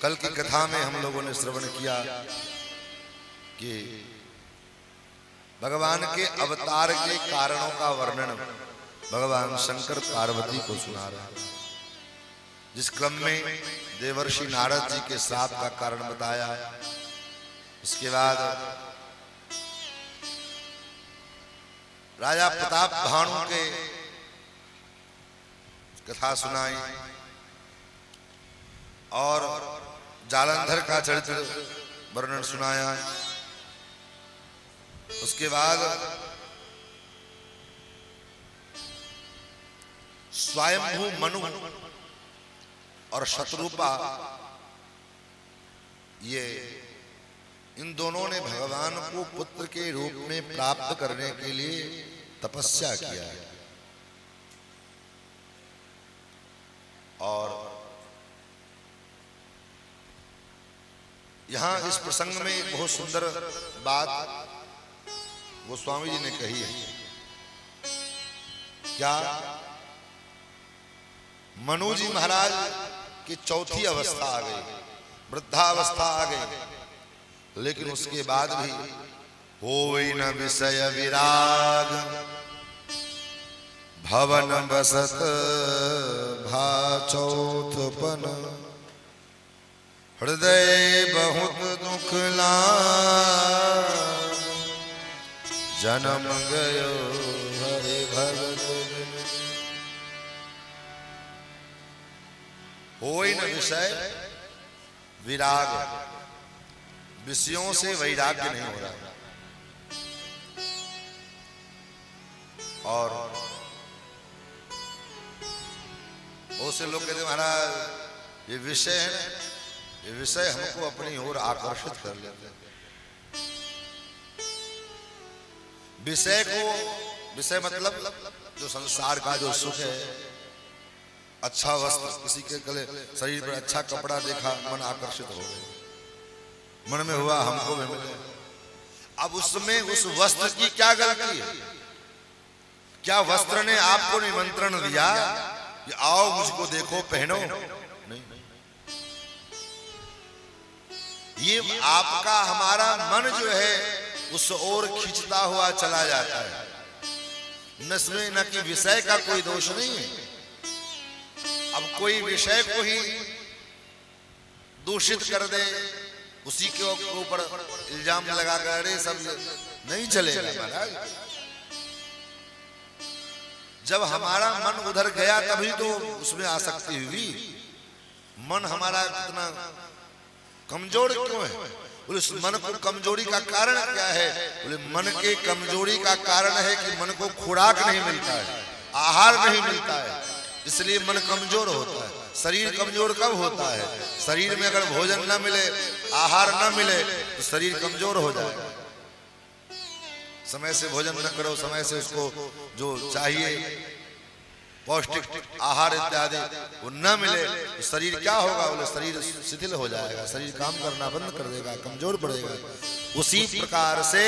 कल की कथा में हम लोगों ने श्रवण किया कि भगवान के अवतार के कारणों का वर्णन भगवान शंकर पार्वती को सुना रहे हैं। जिस क्रम में देवर्षि नारद जी के श्राप का कारण बताया। उसके बाद राजा प्रताप भानु के कथा सुनाई और जालंधर का चरित्र वर्णन सुनाया। उसके बाद स्वयंभू मनु और शत्रुपा, ये इन दोनों ने भगवान को पुत्र के रूप में प्राप्त करने के लिए तपस्या किया है। और यहां इस प्रसंग में एक बहुत सुंदर बात गोस्वामी जी ने कही है। क्या? मनु जी महाराज की चौथी अवस्था आ गई, वृद्धावस्था आ गई, लेकिन उसके बाद भी होई न विषय विराग, भवन बसत भा चौथपन, हृदय बहुत दुख लाग, जन्म गयो हरि भगत। होई न विषय विराग, विषयों से वैराग्य नहीं हो रहा। और बहुत से लोग कहते महाराज ये विषय है, ये विषय हमको अपनी ओर आकर्षित कर लेते हैं। विषय को, विषय मतलब जो संसार का जो सुख है, अच्छा वस्त्र, किसी के गले शरीर पर अच्छा कपड़ा देखा, मन आकर्षित हो गया, मन में हुआ हमको भी मिले। अब उसमें उस वस्त्र की क्या गलती है? क्या वस्त्र ने आपको निमंत्रण दिया कि आओ मुझको देखो, पहनो? नहीं। ये आपका हमारा मन जो है उस ओर खींचता हुआ चला जाता है। नस्में न कि विषय का कोई दोष नहीं है। अब कोई विषय को ही दूषित कर दे, उसी के ऊपर इल्जाम लगा कर अरे सब नहीं चलेगा महाराज। जब हमारा मन उधर गया तभी तो उसमें आसक्ति हुई। मन हमारा कितना कमजोर क्यों है? बोले उस मन को कमजोरी का कारण क्या है? बोले मन के कमजोरी का कारण है कि मन को खुराक नहीं मिलता है, आहार नहीं मिलता है, इसलिए मन कमजोर होता है। शरीर कमजोर कब होता है? शरीर में अगर भोजन न मिले, आहार न मिले तो शरीर कमजोर हो जाएगा। समय से भोजन न करो, समय से उसको जो चाहिए पौष्टिक आहार इत्यादि वो न मिले तो शरीर क्या होगा? बोले शरीर शिथिल हो जाएगा, शरीर काम करना बंद कर देगा, कमजोर पड़ेगा। उसी प्रकार से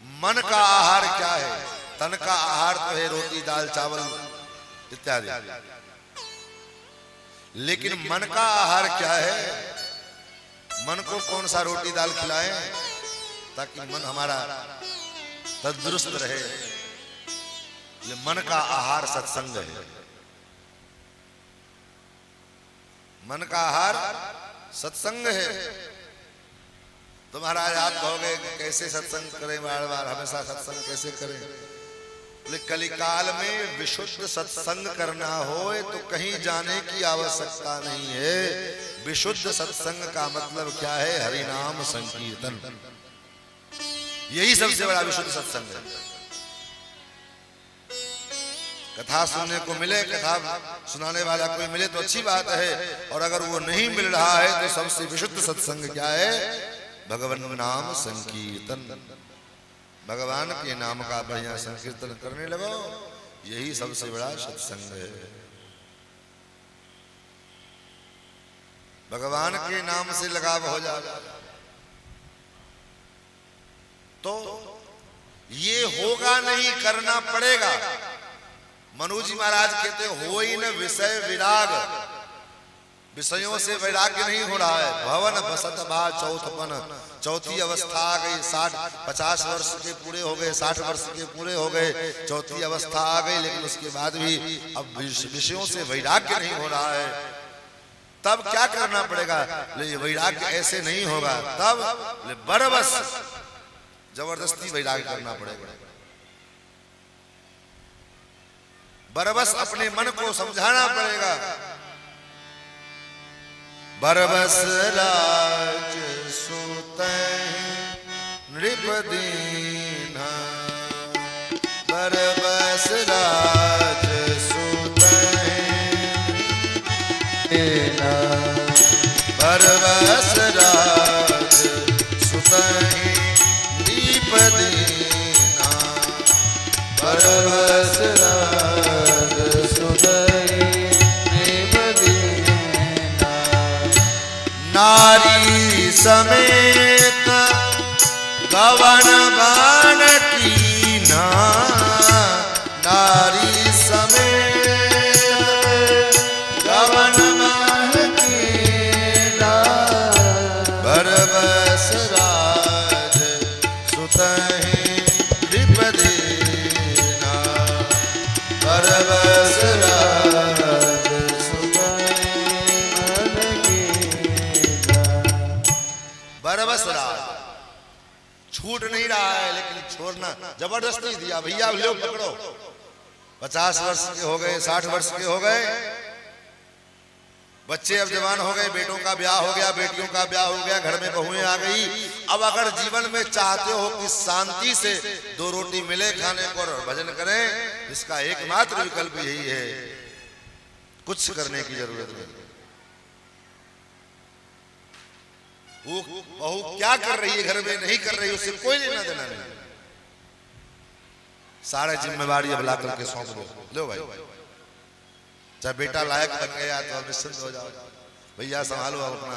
मन का आहार क्या है? तन का आहार तो है रोटी दाल चावल इत्यादि, लेकिन मन का आहार क्या है? मन को कौन सा रोटी दाल खिलाएं ताकि मन हमारा तंदुरुस्त रहे? ये मन का आहार सत्संग है। मन का आहार सत्संग है। तो महाराज आप कहोगे कैसे सत्संग करें, बार बार हमेशा सत्संग कैसे करें? बोले कलिकाल में विशुद्ध सत्संग करना हो तो कहीं जाने की आवश्यकता नहीं है। विशुद्ध सत्संग का मतलब क्या है? हरिनाम संकीर्तन, यही सबसे बड़ा विशुद्ध सत्संग है। कथा सुनने को मिले, कथा सुनाने वाला कोई मिले तो अच्छी बात है, और अगर वो नहीं मिल रहा है तो सबसे विशुद्ध सत्संग क्या है? भगवान नाम संकीर्तन। भगवान के नाम का बढ़िया संकीर्तन करने लगो, यही सबसे बड़ा सत्संग है। भगवान के नाम से लगाव हो जाए तो ये होगा नहीं, करना पड़ेगा। मनु जी महाराज कहते हो ही न विषय विराग, विषयों से वैराग्य नहीं हो रहा है। भवन बसत भा चौथपन, चौथी अवस्था आ गई, 50 वर्ष के पूरे हो गए, 60 वर्ष के पूरे हो गए, चौथी अवस्था आ गई, लेकिन उसके बाद भी अब विषयों से वैराग्य नहीं हो रहा है। तब क्या करना पड़ेगा? ये वैराग्य ऐसे नहीं होगा, तब बरबस जबरदस्ती वैराग्य करना पड़ेगा। बरबस अपने मन को समझाना पड़ेगा। बरबस राज सुतैं नृप दीन्हा, बरबस राज सुतैं दीन्हा, बरबस राज सुतैं नृप दीन्हा, बरबस राज सुतैं नृप दीन्हा। नारी समेत गवन बान कीना, नारी समेत गवन बान कीना, बरबस राज सुतहि नृप दीन्हा, बरबस राज बरबस राज छूट नहीं रहा है, लेकिन छोड़ना जबरदस्ती दिया। भैया लो पकड़ो, 50 वर्ष के हो गए, 60 वर्ष के हो गए, बच्चे अब जवान हो गए, बेटों का ब्याह हो गया, बेटियों का ब्याह हो गया, घर में बहुएं आ गई। अब अगर जीवन में चाहते हो कि शांति से 2 रोटी मिले खाने को और भजन करें, इसका एकमात्र विकल्प यही है, कुछ करने की जरूरत नहीं। वो बहू क्या कर रही है घर में, नहीं कर रही, उससे कोई लेना देना नहीं। सारा जिम्मेवारी अब ला करके सौंप दो, लो भाई, चाहे बेटा लायक बन गया तो अब निश्चिंत हो जाओ, भैया संभालो अपना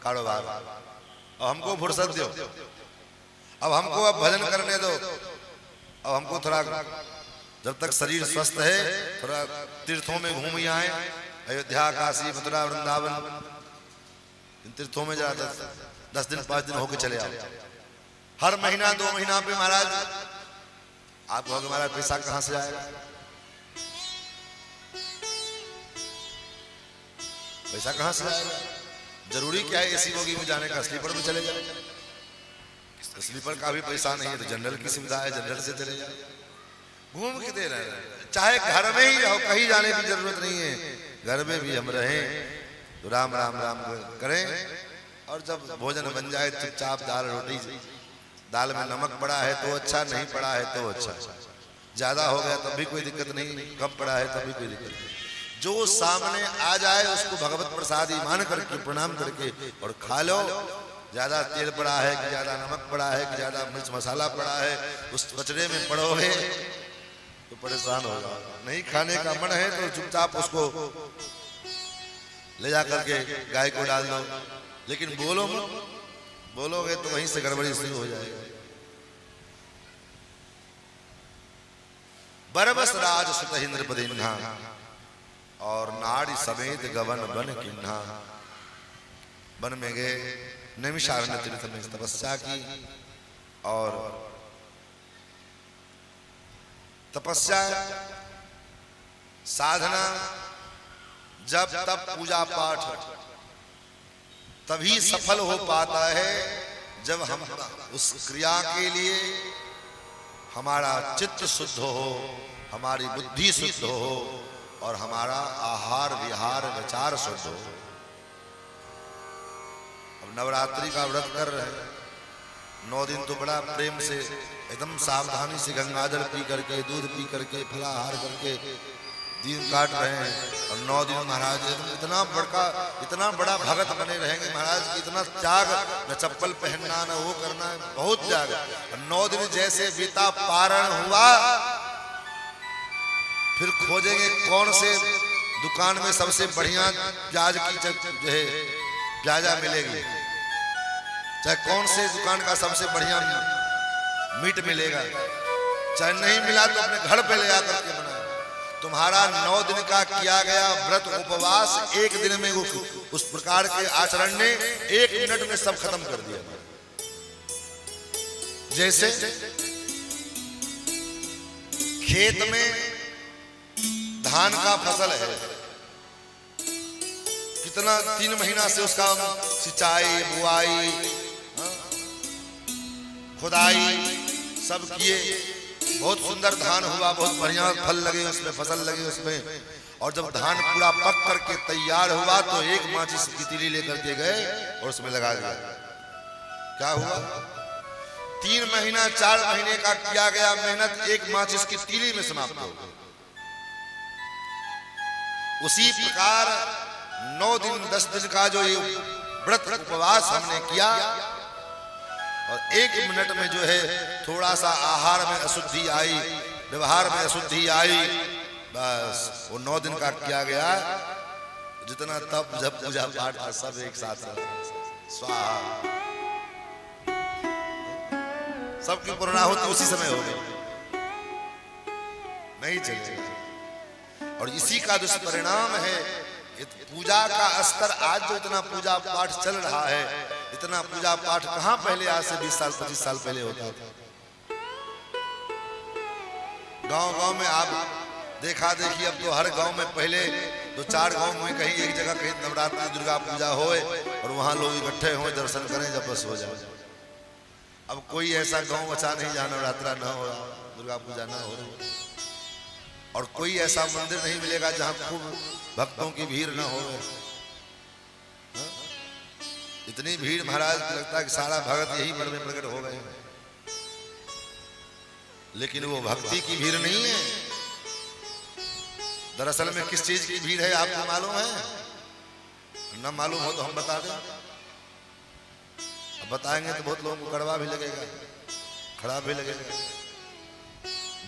कारोबार, अब हमको फुर्सत दो, अब हमको अब भजन करने दो, अब हमको थोड़ा जब तक शरीर स्वस्थ है थोड़ा तीर्थों में घूम आए, अयोध्या काशी मथुरा वृंदावन इन तीर्थों में जरा 10 दिन 5 दिन होके चले आओ। हर महीना 2 महीना पे महाराज आप कहोगे महाराज पैसा कहां से आएगा? पैसा कहां से आएगा? जरूरी क्या है एसी बोगी में जाने का? स्लीपर में चले जाए। स्लीपर का भी पैसा नहीं है तो जनरल की सुविधा है, जनरल से चले जाए। घूम के दे रहे हैं, चाहे घर में ही रहो, कहीं जाने की जरूरत नहीं है। घर में भी हम रहें तो राम राम राम करें। और जब भोजन बन जाए चुपचाप दाल रोटी, दाल में नमक पड़ा है तो अच्छा, नहीं पड़ा है तो अच्छा। ज्यादा हो गया तब भी कोई दिक्कत नहीं, कम पड़ा है तब भी कोई दिक्कत नहीं। जो सामने आ जाए उसको भगवत प्रसाद ही मान करके प्रणाम करके और खा लो। ज्यादा तेल पड़ा है कि ज्यादा नमक पड़ा है कि ज्यादा मिर्च मसाला पड़ा है, उस कचरे में पड़ोगे तो परेशान होगा। नहीं खाने का मन है तो चुपचाप उसको ले जा करके गाय को डाल दो, लेकिन बोलोगे तो वहीं से गड़बड़ी शुरू हो जाएगी। बरबस राज सुत इंद्रपदिन्हा और नारी समेत गवन बन किन्हा। वन में गए, नैमिषारण्य तीर्थ में तपस्या की और तपस्या साधना जब तब पूजा पाठ तभी सफल हो पाता है जब हम उस क्रिया के लिए हमारा चित्त शुद्ध हो, हमारी बुद्धि शुद्ध हो और हमारा आहार विहार विचार शुद्ध हो। अब नवरात्रि का व्रत कर रहे हैं, 9 दिन तो बड़ा प्रेम से एकदम सावधानी से गंगाजल पी करके, दूध पी करके, फलाहार करके दिन काट रहे हैं। और 9 दिन महाराज इतना बड़ा भगत बने रहेंगे महाराज, इतना त्याग, न चप्पल पहनना न वो करना, बहुत त्याग। 9 दिन जैसे बीता, पारण हुआ, फिर खोजेंगे कौन से दुकान में सबसे बढ़िया प्याज की जो है प्याजा मिलेगी, चाहे कौन से दुकान का सबसे बढ़िया मीट मिलेगा। चाहे नहीं मिला तो अपने घर पे ले आकर के बनाए। तुम्हारा 9 दिन का किया गया व्रत उपवास 1 दिन में उस प्रकार के आचरण ने 1 मिनट में सब खत्म कर दिया। जैसे खेत में धान का फसल है, कितना 3 महीना से उसका सिंचाई, बुआई, खुदाई सब किए, बहुत सुंदर धान हुआ, बहुत बढ़िया फल लगे उसमें, फसल लगे उसमें। और जब धान पूरा पक करके तैयार हुआ तो एक माचिस की तीली लेकर के गए और उसमें लगा दिया। क्या हुआ? 3 महीना 4 महीने का किया गया मेहनत एक माचिस की तीली में समाप्त हो गई। उसी प्रकार 9 दिन 10 दिन का जो ये व्रत उपवास हमने किया और 1 मिनट में जो है थोड़ा सा आहार में अशुद्धि आई, व्यवहार में अशुद्धि आई, बस वो 9 दिन का किया गया। जितना तप जब पूजा पाठ था सब एक साथ स्वाहा, सबकी पूर्णाहुति उसी समय हो गई, नहीं चलेगा। और इसी का दुष्परिणाम है पूजा का स्तर। आज जो इतना पूजा पाठ चल रहा है, इतना पूजा पाठ कहां पहले आज से 20 साल 25 साल पहले होता था। गांव में आप देखा देखी, अब तो हर गांव में पहले 2-4 गांव में कहीं एक जगह कहीं नवरात्रि दुर्गा पूजा होए और वहां लोग इकट्ठे हो दर्शन करें, जब बस हो जाए। अब कोई ऐसा गांव बचा नहीं जहां नवरात्रा न हो, दुर्गा पूजा न हो, और कोई ऐसा मंदिर नहीं मिलेगा जहां खूब भक्तों की भीड़ न हो। इतनी भीड़ महाराज लगता है कि सारा भगत यही पर में प्रकट हो गए, लेकिन वो भक्ति की भीड़ नहीं है। दरअसल में किस चीज की भीड़ है आपको मालूम है? न मालूम हो तो हम बता दें। अब बताएंगे तो बहुत लोगों को कड़वा भी लगेगा, खराब भी लगेगा।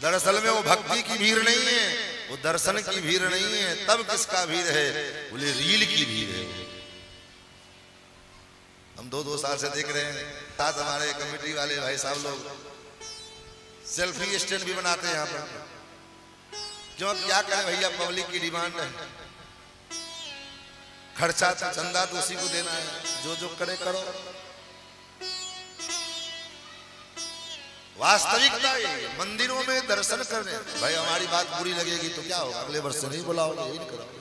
दरअसल में वो भक्ति की भीड़ नहीं है, वो दर्शन की भीड़ नहीं है। तब किसका भीड़ है? बोले रील की भीड़ है। हम 2-2 साल से देख रहे हैं, साथ हमारे कमेटी वाले भाई साहब लोग सेल्फी स्टैंड भी बनाते हैं यहाँ पर। क्यों? क्या करें भैया, पब्लिक की डिमांड है। खर्चा तो चंदा तो उसी को देना है, जो जो करे करो। वास्तविकता ये मंदिरों में दर्शन करने, भाई हमारी बात बुरी लगेगी तो क्या होगा, अगले वर्ष से नहीं बुलाओगे, यही नहीं करोगे।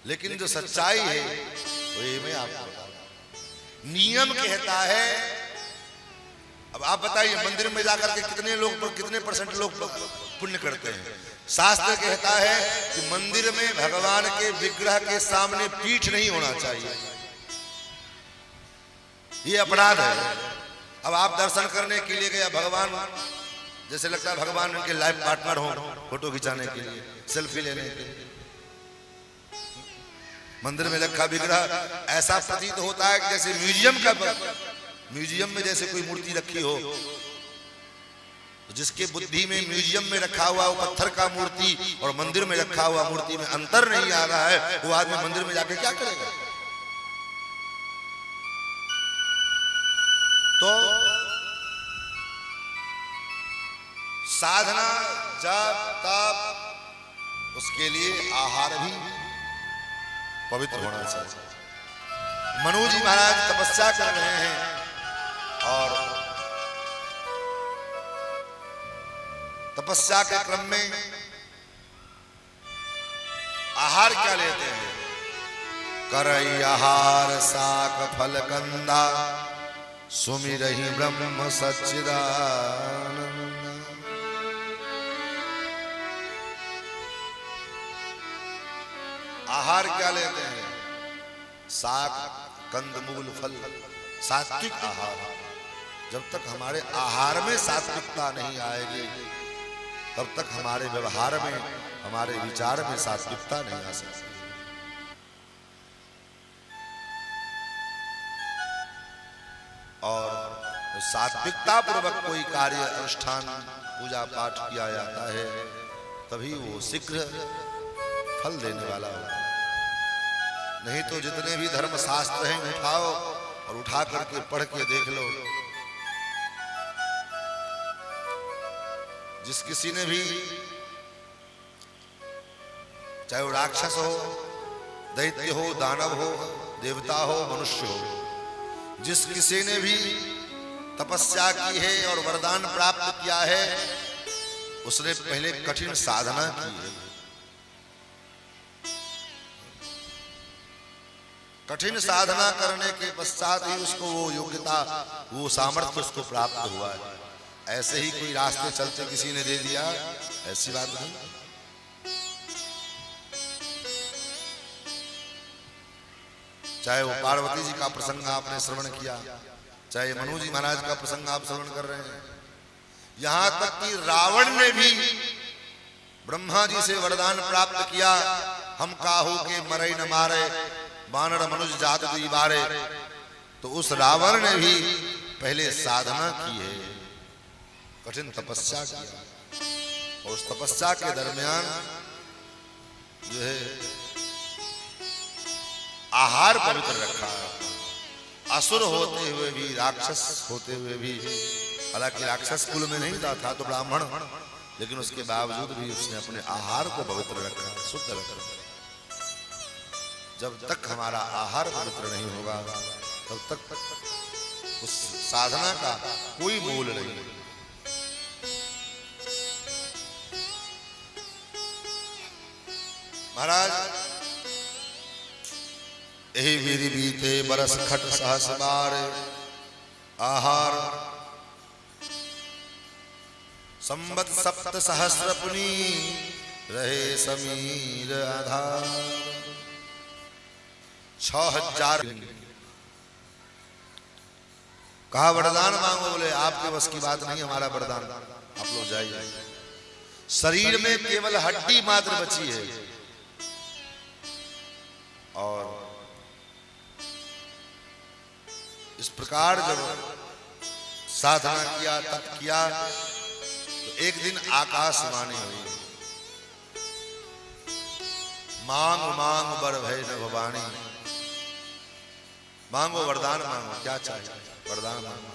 लेकिन जो सच्चाई है वो ये मैं आपको बताऊं। नियम कहता है, अब आप बताइए मंदिर में जाकर के कितने लोग पर कितने परसेंट लोग पुण्य करते हैं। शास्त्र कहता है कि मंदिर में भगवान के विग्रह के सामने पीठ नहीं होना चाहिए, ये अपराध है। अब आप दर्शन करने के लिए गया, भगवान जैसे लगता है भगवान उनके लाइफ पार्टनर हो, फोटो खिंचाने के लिए, सेल्फी लेने के लिए। मंदिर में रखा विग्रह ऐसा प्रतीत होता है कि जैसे म्यूजियम में जैसे कोई मूर्ति रखी हो। तो जिसके बुद्धि में म्यूजियम में रखा हुआ वो पत्थर का मूर्ति और मंदिर में रखा हुआ मूर्ति में अंतर नहीं आ रहा है, वो आदमी मंदिर में जाके क्या करेगा। तो साधना जप तप उसके लिए आहार भी पवित्र होना चाहिए। मनु जी महाराज तपस्या कर रहे हैं और तपस्या के क्रम में आहार क्या लेते हैं, करई आहार साक फल कंदा सुमिरहि ब्रह्म सच्चिदानंद। आहार क्या लेते हैं, साग कंदमूल फल, सात्विक आहार। जब तक हमारे आहार में सात्विकता नहीं आएगी तब तक हमारे व्यवहार में, हमारे विचार में सात्विकता नहीं आ सकती। और सात्विकता पूर्वक कोई कार्य अनुष्ठान पूजा पाठ किया जाता है तभी वो शीघ्र फल देने वाला होगा। नहीं तो जितने भी धर्म शास्त्र हैं उठाओ और उठा करके पढ़ के देख लो, जिस किसी ने भी, चाहे वो राक्षस हो, दैत्य हो, दानव हो, देवता हो, मनुष्य हो, जिस किसी ने भी तपस्या की है और वरदान प्राप्त किया है उसने पहले कठिन साधना की है। कठिन साधना करने के पश्चात ही उसको वो योग्यता, वो सामर्थ्य उसको प्राप्त हुआ है। ऐसे ही कोई रास्ते चलते किसी ने दे दिया, ऐसी बात नहीं। चाहे वो पार्वती जी का प्रसंग आपने श्रवण किया, चाहे मनु जी महाराज का प्रसंग आप श्रवण कर रहे हैं, यहां तक कि रावण ने भी ब्रह्मा जी से वरदान प्राप्त किया, हम काहू के मरे न मारे बानर मनुष्य जात दुई बारे। तो उस रावण ने भी पहले साधना की है, कठिन तपस्या किया और उस तपस्या के दरमियान जो है आहार पवित्र रखा है। असुर होते हुए भी, राक्षस होते हुए भी, हालांकि राक्षस कुल में नहीं था तो ब्राह्मण, लेकिन उसके बावजूद भी उसने अपने आहार को पवित्र रखा, शुद्ध रखा। जब तक हमारा आहार पवित्र नहीं होगा तब तक उस साधना का कोई मूल नहीं। महाराज यही विधि बीते बरस खट सहस बार, आहार संबत सप्त सहस्र पुनी रहे समीर आधार। 6000 कहा वरदान मांगो, बोले आपके बस की बात नहीं, हमारा वरदान आप लोग जाइए। शरीर में केवल हड्डी मात्र बची है और इस प्रकार जब साधना किया, तप किया, तो एक दिन आकाशवाणी हुई, मांग मांग बर भय न भवानी। मांगो वरदान मांगो, क्या चाहिए वरदान मांगो।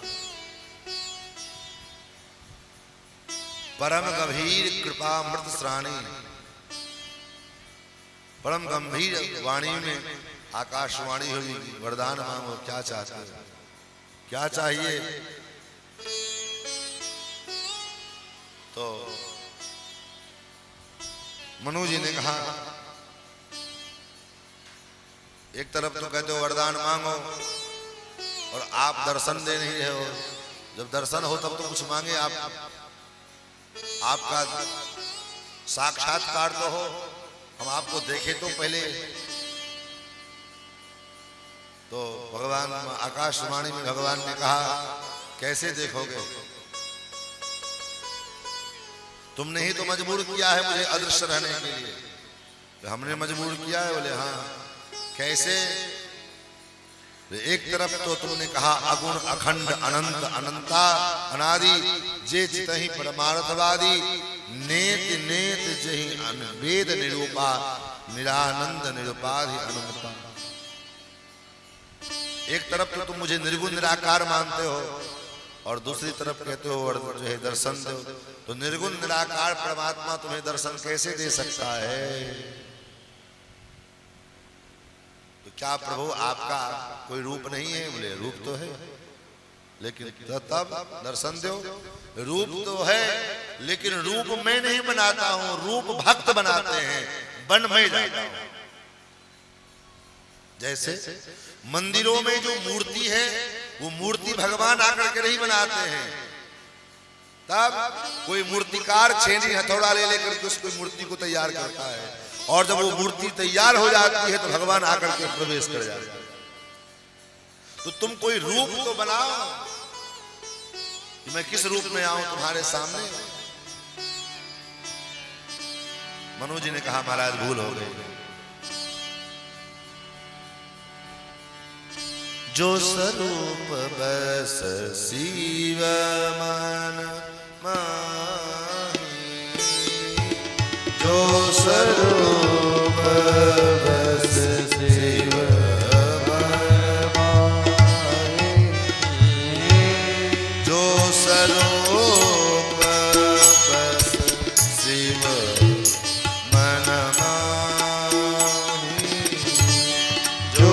परम गंभीर कृपा मृत श्राणी परम गंभीर वाणी में आकाशवाणी हुई, वरदान मांगो, क्या चाहते हो, क्या चाहिए। तो मनु जी ने कहा, एक तरफ तो कहते हो वरदान मांगो और आप दर्शन दे नहीं रहे हो, जब दर्शन हो तब तो कुछ मांगे आप, आपका साक्षात्कार तो हो, हम आपको देखे तो पहले। तो भगवान आकाशवाणी में भगवान ने कहा, कैसे देखोगे, तुमने ही तो मजबूर किया है मुझे अदृश्य रहने के लिए। तो हमने मजबूर किया है, बोले हाँ, कैसे। एक तरफ तो तुमने कहा अगुण अखंड अनंत अनंता अनादि जे चितहि परमार्थवादी नेत नेत जहि वेद निरूपा निरानंद निरुपाधि अनुपा। एक तरफ तो तुम मुझे निर्गुण निराकार मानते हो और दूसरी तरफ कहते हो जो है दर्शन दो। तो निर्गुण निराकार परमात्मा तुम्हें दर्शन कैसे दे सकता है। तो क्या प्रभु आपका कोई रूप नहीं है, बोले रूप तो है, लेकिन तब दर्शन दो। रूप तो है लेकिन रूप मैं नहीं बनाता हूं, रूप भक्त बनाते हैं, बन मैं जाता हूं। जैसे मंदिरों में जो मूर्ति है वो मूर्ति भगवान आकर के नहीं बनाते हैं, तब कोई मूर्तिकार छेनी हथौड़ा ले लेकर के उसको मूर्ति को तैयार करता है, और जब वो मूर्ति तैयार हो जाती है तो भगवान आकर के प्रवेश कर जाते हैं। तो तुम कोई रूप तो बनाओ कि मैं किस रूप में आऊं तुम्हारे सामने। मनु जी ने कहा, महाराज भूल हो गई। जो स्वरूप बस शिव मन माही, जो स्वरूप बस शिव मन माही, जो स्वरूप बस शिव मन माही, जो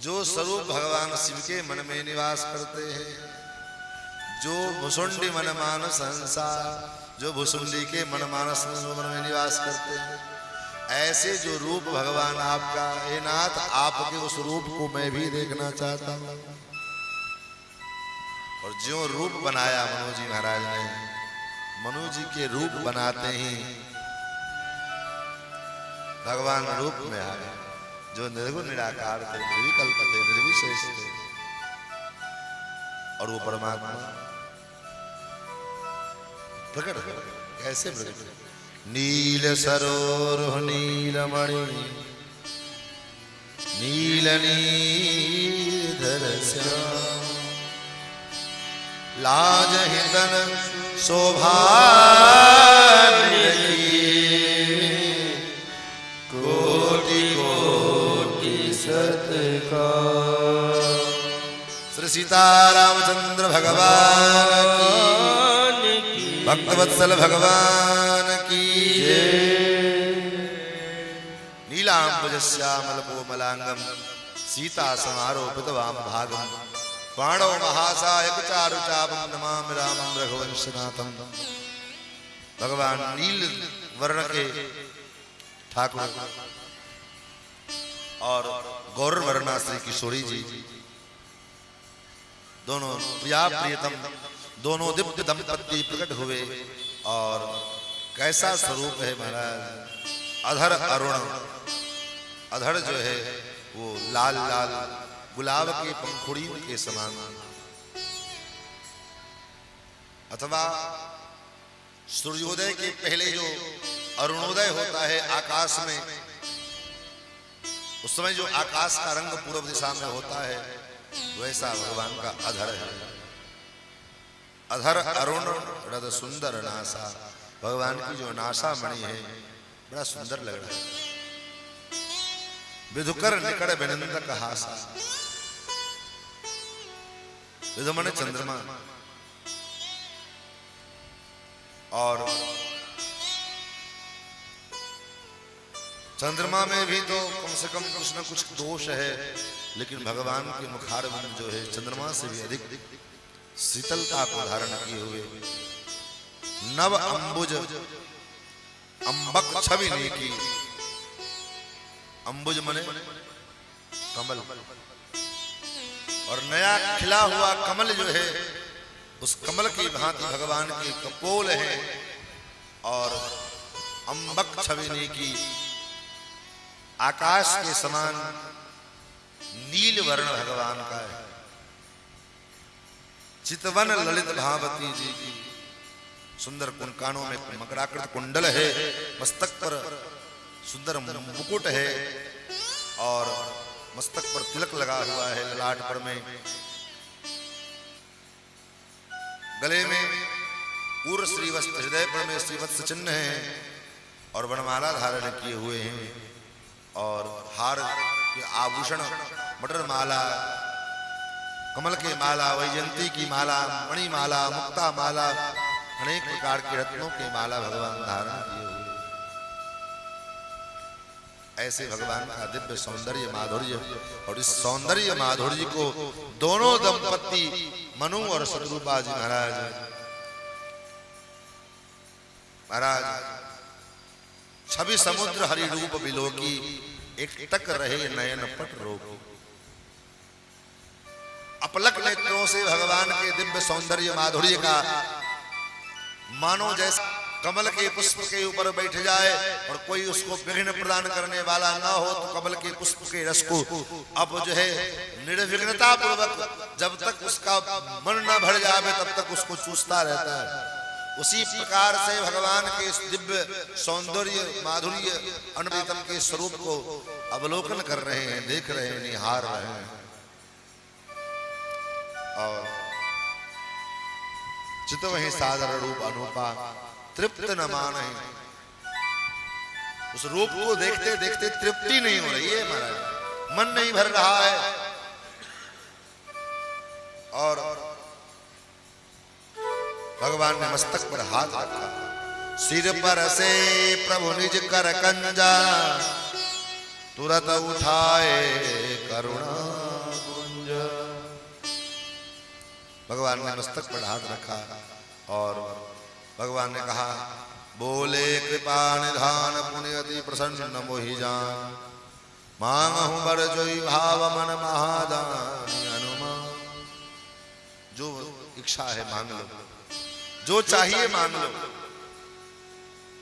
जो स्वरूप भगवान शिव के मन में निवास करते हैं, जो भुसुंडी मन मानस संसार, जो भुसुंडी के मन मानस मन में निवास करते हैं, ऐसे जो रूप भगवान आपका, हे नाथ आपके उस रूप को मैं भी देखना चाहता हूं। और जो रूप बनाया मनु जी महाराज ने, मनु जी के रूप बनाते ही भगवान रूप में आए, जो निर्गुण निराकार थे, निर्विकल्प थे, निर्विशेष थे। और वो परमात्मा प्रकट हो कैसे प्रकट हो? नील सरोरुह नीलमणि नील नीधर श्याम लाज हितन शोभान्य कोटि कोटि सत्कार। श्री सीतारामचंद्र भगवान की, भक्तवत्सल भगवान की नीलांबुजश्यामल कोमलांगम सीता समारोपित वाम भागम बाणो महासायक चारु चापम नमामि रामं रघुवंशनाथम। भगवान नील वर्ण के ठाकुर और गौर वर्णा श्री किशोरी जी दोनों प्रिया प्रियतम दोनों दिव्य दंपति प्रकट हुए। और कैसा स्वरूप है महाराज, अधर अरुण, अधर जो है वो लाल लाल गुलाब के पंखुड़ी के समान, अथवा सूर्योदय के पहले जो अरुणोदय होता है आकाश में, उस समय जो आकाश का रंग पूर्व दिशा में होता है, वैसा भगवान का अधर है। अधर अरुण रद सुंदर नासा, भगवान की जो नासा मणि है बड़ा सुंदर लग रहा है। विधुकर निकट विनंदक हासा, विधुमन चंद्रमा, और चंद्रमा में भी तो कम से कम कुछ न कुछ दोष है, लेकिन भगवान के मुखारविंद जो है चंद्रमा से भी अधिक शीतलता को धारण किए हुए। नव अंबुज अंबक छवि ने की, अंबुज मने कमल, और नया खिला हुआ कमल जो है उस कमल की भांति भगवान के कपोल है। और अंबक छवि ने की आकाश के समान नील वर्ण भगवान का है। चितवन ललित भावती जी की सुंदर कानों में मकराकृत कुंडल है, मस्तक पर सुंदर मुकुट है और मस्तक पर तिलक लगा हुआ है, ललाट पर में, गले में पूर्व श्रीवत्स, हृदय पर में श्रीवत्स चिन्ह है और वनमाला धारण किए हुए हैं। और हार के आभूषण मटर माला, कमल के माला, वैजयंती की माला, मणि माला, मुक्ता माला, अनेक प्रकार के रत्नों के माला भगवान धारण किए हुए। ऐसे भगवान का दिव्य सौंदर्य माधुर्य, और इस सौंदर्य माधुर्य को दोनों दंपति मनु और शत्रुपा जी महाराज छवि समुद्र हरि रूप बिलोकी, एक टक रहे नयन पट रोकी। अपलक नेत्रों से भगवान के दिव्य सौंदर्य माधुर्य का मानो जैसे कमल के पुष्प के ऊपर बैठ जाए और कोई उसको विघ्न प्रदान करने वाला ना हो, तो कमल के पुष्प के रस को अब जो है निर्विघ्नता पूर्वक जब तक उसका मन न भर जाए तब तक उसको चूसता रहता है। उसी प्रकार से भगवान के इस दिव्य सौंदर्य माधुर्य अनप्रीतम के स्वरूप को अवलोकन कर रहे हैं, देख रहे हैं, निहार रहे हैं। और चित वही सादर रूप अनुपा तृप्त न मानहि, उस रूप को देखते देखते तृप्ति नहीं हो रही है महाराज, मन नहीं भर रहा है। और भगवान ने मस्तक पर हाथ रखा, सिर पर से प्रभु निज कर कंजा, तुरंत उठाए करुणा कुंज। भगवान ने मस्तक पर हाथ रखा और भगवान ने कहा, बोले कृपा निधान पुण्य अति प्रसन्न मोहि जान, मांगहु बर जोई भाव मन महादान हनुमान। जो इच्छा है मांग लो, जो चाहिए मांग लो।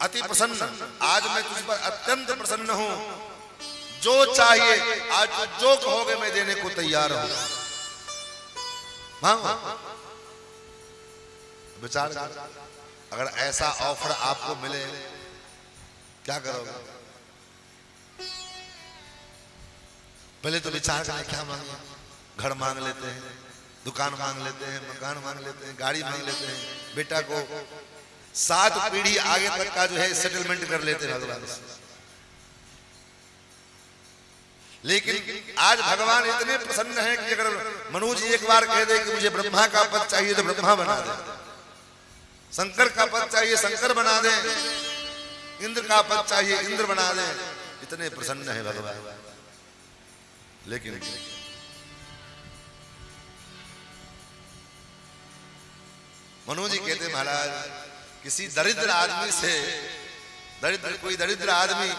अति प्रसन्न, आज मैं तुझ पर अत्यंत प्रसन्न हूं, जो चाहिए आज जो कहोगे मैं देने को तैयार हूं। मांगो। विचार करो, अगर ऐसा ऑफर आपको मिले क्या करोगे? पहले तो विचार करें क्या मांगे। घर मांग लेते हैं, दुकान मांग लेते हैं, मकान मांग लेते हैं, गाड़ी मांग लेते हैं, बेटा को 7 पीढ़ी आगे तक का जो है सेटलमेंट कर लेते हैं भगवान से। लेकिन आज भगवान इतने प्रसन्न हैं कि अगर मनोज एक बार कह दे कि मुझे ब्रह्मा का पद चाहिए तो ब्रह्मा बना दे, शंकर का पद चाहिए शंकर बना दे, इंद्र का पद चाहिए इंद्र बना दे। इतने प्रसन्न है भगवान। लेकिन मनोज जी कहते महाराज किसी दरिद्र आदमी से कोई दरिद्र आदमी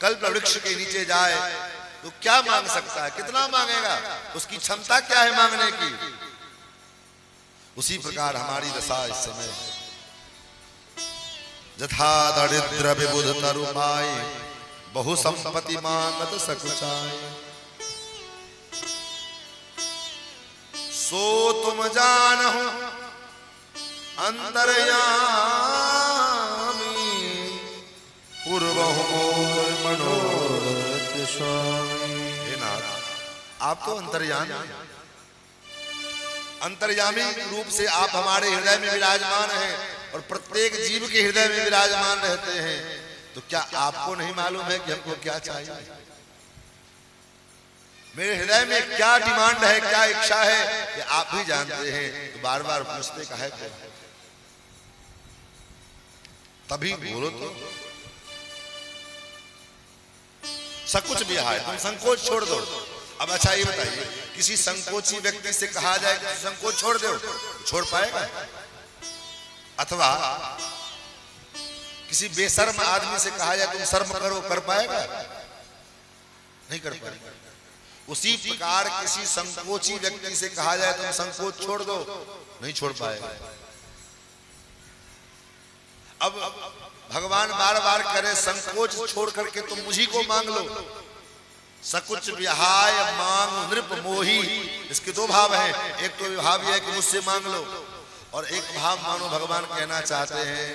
कल्प वृक्ष के नीचे जाए तो क्या मांग सकता है? कितना मांगेगा? उसकी क्षमता क्या है मांगने की? उसी प्रकार हमारी दशा इस समय जथा दरिद्र विबुध तरु पाए बहु संपत्ति मांगत सकुचाए। सो तुम जानहु अंतर्यामी पूर्वहु मोर मनोरथ स्वामी। हे नाथ, आप तो अंतर्यामी, अंतर्यामी रूप से आप हमारे हृदय में विराजमान हैं और प्रत्येक जीव के हृदय में विराजमान रहते हैं। तो क्या आपको नहीं मालूम है कि हमको क्या चाहिए? मेरे हृदय में क्या डिमांड है, क्या इच्छा है, कि आप भी जानते हैं। तो बार बार पूछते का है क्या? तभी बोलो तो। सब कुछ भी है, तुम संकोच छोड़ दो। अब अच्छा ये बताइए, किसी संकोची व्यक्ति से कहा जाए कि संकोच छोड़ दो, छोड़ पाएगा? अथवा किसी बेशर्म आदमी से कहा जाए तुम शर्म करो, कर पाएगा? नहीं कर पाएगा। उसी प्रकार किसी संकोची व्यक्ति से कहा जाए तुम संकोच छोड़ दो, नहीं छोड़ पाएगा। अब भगवान बार बार करे संकोच छोड़ करके तुम मुझी को मांग लो। सकुच विहाय मांग नृप मोही, इसके 2 भाव हैं। एक तो भाव यह है कि मुझसे मांग लो, और एक भाव मानो भगवान कहना चाहते हैं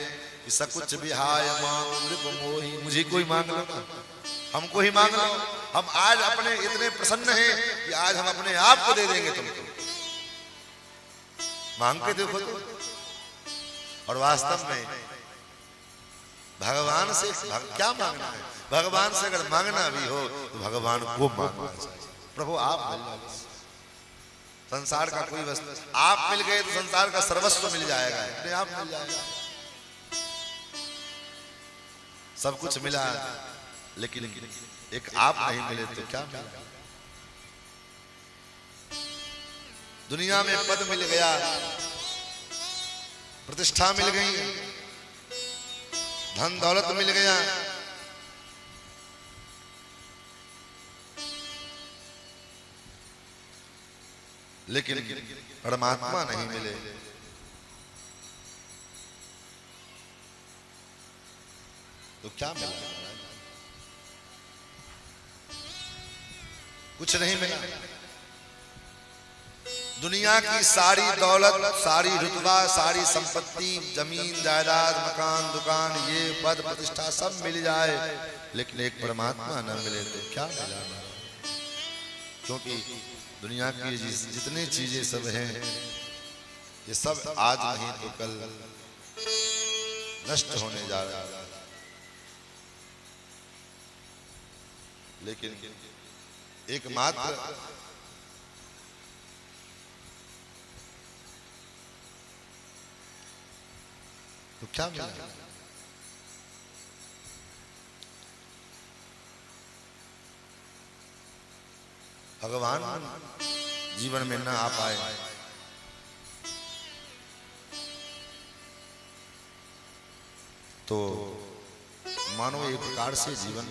कि सकुच विहाय मांग नृप मोही, मुझे कोई मांग लो ना, हमको ही मांग लो। हम आज अपने इतने प्रसन्न हैं कि आज हम अपने आप को दे देंगे तुमको। मांग के देखो तो। और वास्तव में भगवान से क्या मांगना है? भगवान से अगर मांगना भी हो तो भगवान को मांगना चाहिए। प्रभु आप मिल जाए, संसार का कोई वस्तु आप मिल गए तो संसार का सर्वस्व मिल जाएगा, अपने आप मिल जाएगा। सब कुछ मिला, लेकिन एक आप नहीं मिले तो क्या मिला? दुनिया में पद मिल गया, प्रतिष्ठा मिल गई, धन दौलत मिल गया, लेकिन परमात्मा नहीं मिले तो क्या मिला? कुछ नहीं मिला। दुनिया की सारी दौलत, सारी रुतबा, सारी संपत्ति, जमीन जायदाद, मकान दुकान, ये पद प्रतिष्ठा सब मिल जाए, लेकिन एक परमात्मा न मिले तो क्या मिला? क्योंकि दुनिया की जितनी चीजें सब हैं, ये सब आज नहीं तो कल नष्ट होने जा रहा है। लेकिन एकमात्र तो क्या मिला? भगवान जीवन में न आ पाए तो मानो एक प्रकार से जीवन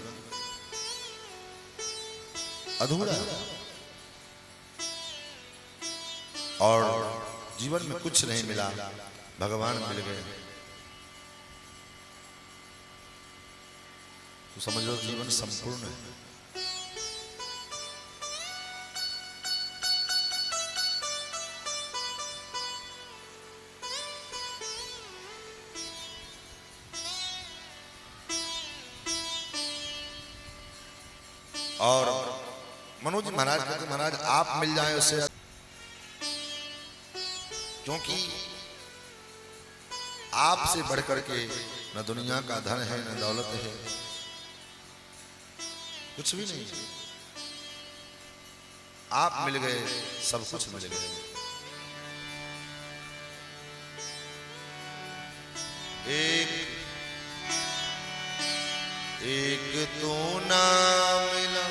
अधूरा है और जीवन में कुछ नहीं मिला, भगवान मिल गए तो समझ लो जीवन संपूर्ण है। और मनोज जी महाराज कहते महाराज आप मिल जाए उससे, क्योंकि आपसे बढ़कर के न दुनिया का धन है न दौलत है, कुछ भी नहीं। आप मिल गए, सब कुछ मिल गए। एक तू ना मिला,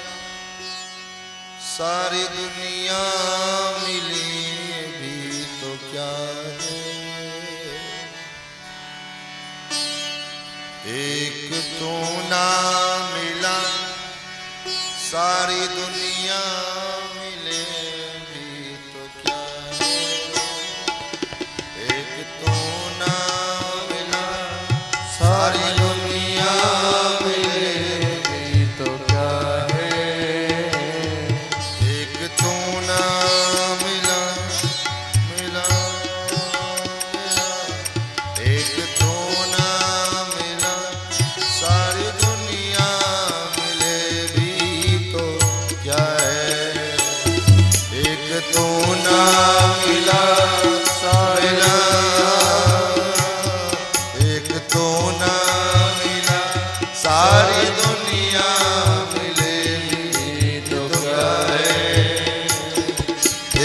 सारी दुनिया मिली भी तो क्या है। एक तू ना मिला, सारी दुनिया मिले भी तो क्या है। एक तू ना मिला, सारी दुनिया मिले भी तो क्या है। एक तू ना मिला, मिला, मिला, एक तू ना मिला, सारी दुनिया मिले भी तो क्या है। एक तू ना मिला, मिला, एक तू ना मिला, सारी दुनिया मिले भी तो क्या है।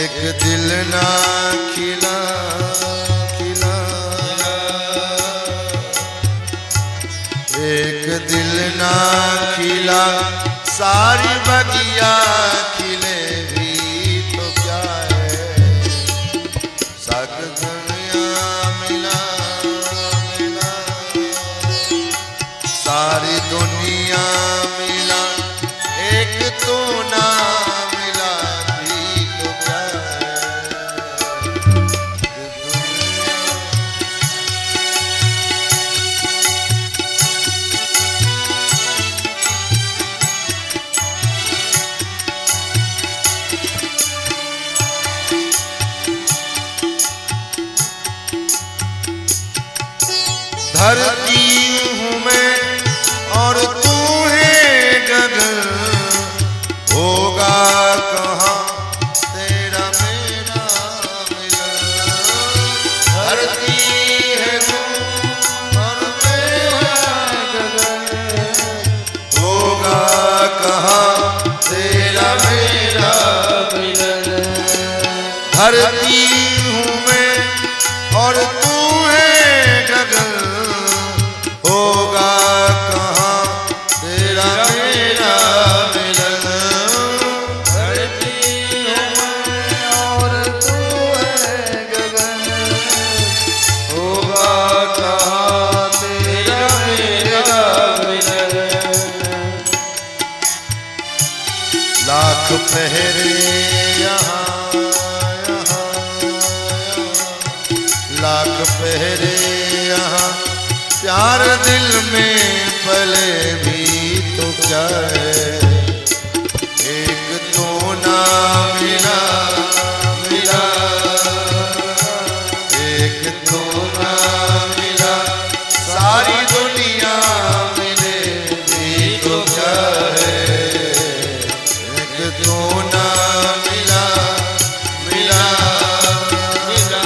एक दिल ना खिला, खिला, एक दिल ना खिला, सारी बगिया खिले भी तो क्या है। साग दुनिया मिला, मिला, सारी दुनिया मिला, एक तू ना मिला भी तो क्या है। धरती हूँ मैं और तू है गगन, होगा कहाँ तेरा मेरा मिलन। धरती है तू और मेरा गगन, होगा कहाँ तेरा मेरा मिलन। धरती हूँ मैं और तू है गगन, होगा कहाँ तेरा मेरा मिलन। धरती और तू है गगन, होगा कहाँ तेरा मेरा मिलन। लाख पहरे यहाँ, लाख पहरे यहाँ, प्यार दिल में पले भी तो क्या है। एक तू ना मिला, मिला, एक तू ना मिला, सारी दुनिया मिले भी तो क्या है। एक तू ना मिला, मिला, मिला,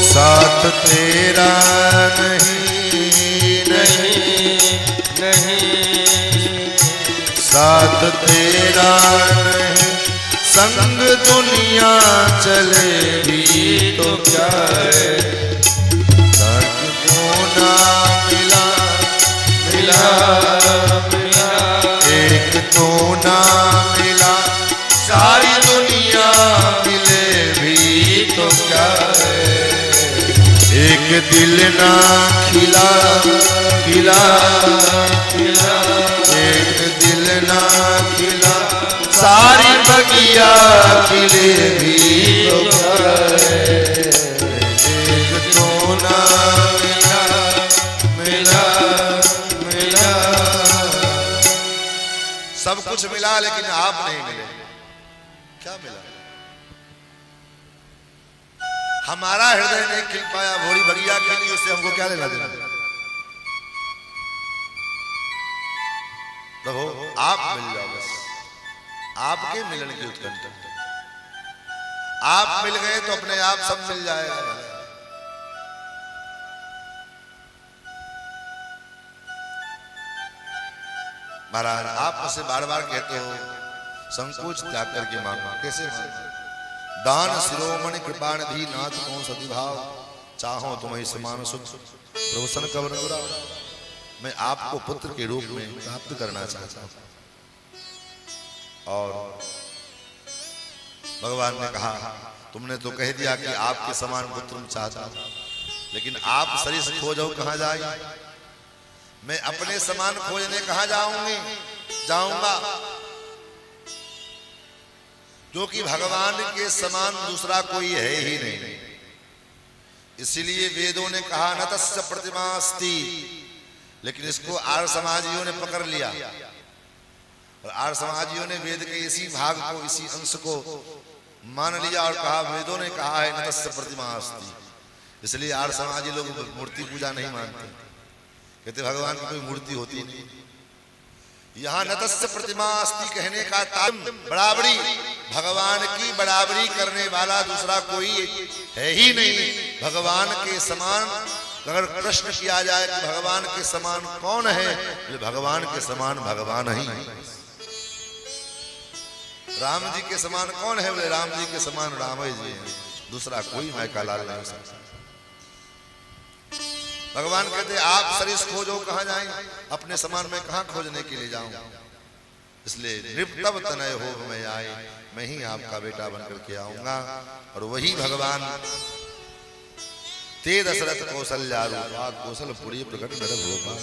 साथ तेरा नहीं, नहीं, नहीं, साथ तेरा नहीं, संग दुनिया चले भी तो क्या है। संग को ना मिला, मिला, मिला, एक तो ना मिला, सारी दुनिया मिले भी दिल ना खिला खिला खिला, एक दिल ना खिला सारी बगिया खिले भी तो एक तो ना मिला मिला मिला। सब कुछ मिला लेकिन आप नहीं मिले। क्या मिला? हमारा हृदय नहीं खिल पाया, भोरी बगिया खिली, उससे हमको क्या लेना देना? प्रभु आप मिल जाओ बस, आपके मिलन की उत्कंठा। आप मिल गए तो अपने आप सब मिल जाएगा। महाराज आप मुझसे बार बार कहते हो संकोच त्याग करके मांगो। कैसे मांगो? दान शिरोमणि कृपानिधि नाथ को सतिभाव, चाहो तुम्हें समान सुख प्रवसन कवर गुरा। मैं आपको पुत्र के रूप में प्राप्त करना चाहता हूं। और भगवान ने कहा तुमने तो कह दिया कि आपके समान पुत्र चाहता हूं, लेकिन आप सरिस खोजो कहां जाए? मैं अपने समान खोजने कहां जाऊंगा? जो कि भगवान के समान दूसरा कोई है ही नहीं। इसीलिए वेदों ने कहा न तस्य प्रतिमा अस्ति, लेकिन इसको आर्य समाजियों ने पकड़ लिया और आर्य समाजियों ने वेद के इसी भाग को, इसी अंश को मान लिया और कहा वेदों ने कहा है न तस्य प्रतिमा अस्ति। इसलिए आर्य समाजी लोग मूर्ति पूजा नहीं मानते, कहते भगवान की कोई मूर्ति होती नहीं। यहाँ नतस्य प्रतिमा अस्ति कहने का तात्पर्य बराबरी, भगवान की बराबरी करने वाला दूसरा कोई है ही नहीं। भगवान के समान अगर प्रश्न किया जाए कि भगवान के समान कौन है, तो भगवान के समान भगवान ही। राम जी के समान कौन है? बोले राम जी के समान राम जी है, दूसरा कोई मायका लाल नहीं हो सकता। भगवान कहते आप सरिस खोजो कहां जाएं? अपने समान में कहां खोजने के लिए जाऊं? इसलिए नृपतव तनय हो मैं आए, मैं ही आपका बेटा बनकर के आऊंगा। और वही भगवान ते दशरथ कौशल्या रूपा कौशलपुरी प्रकट नर भोपा।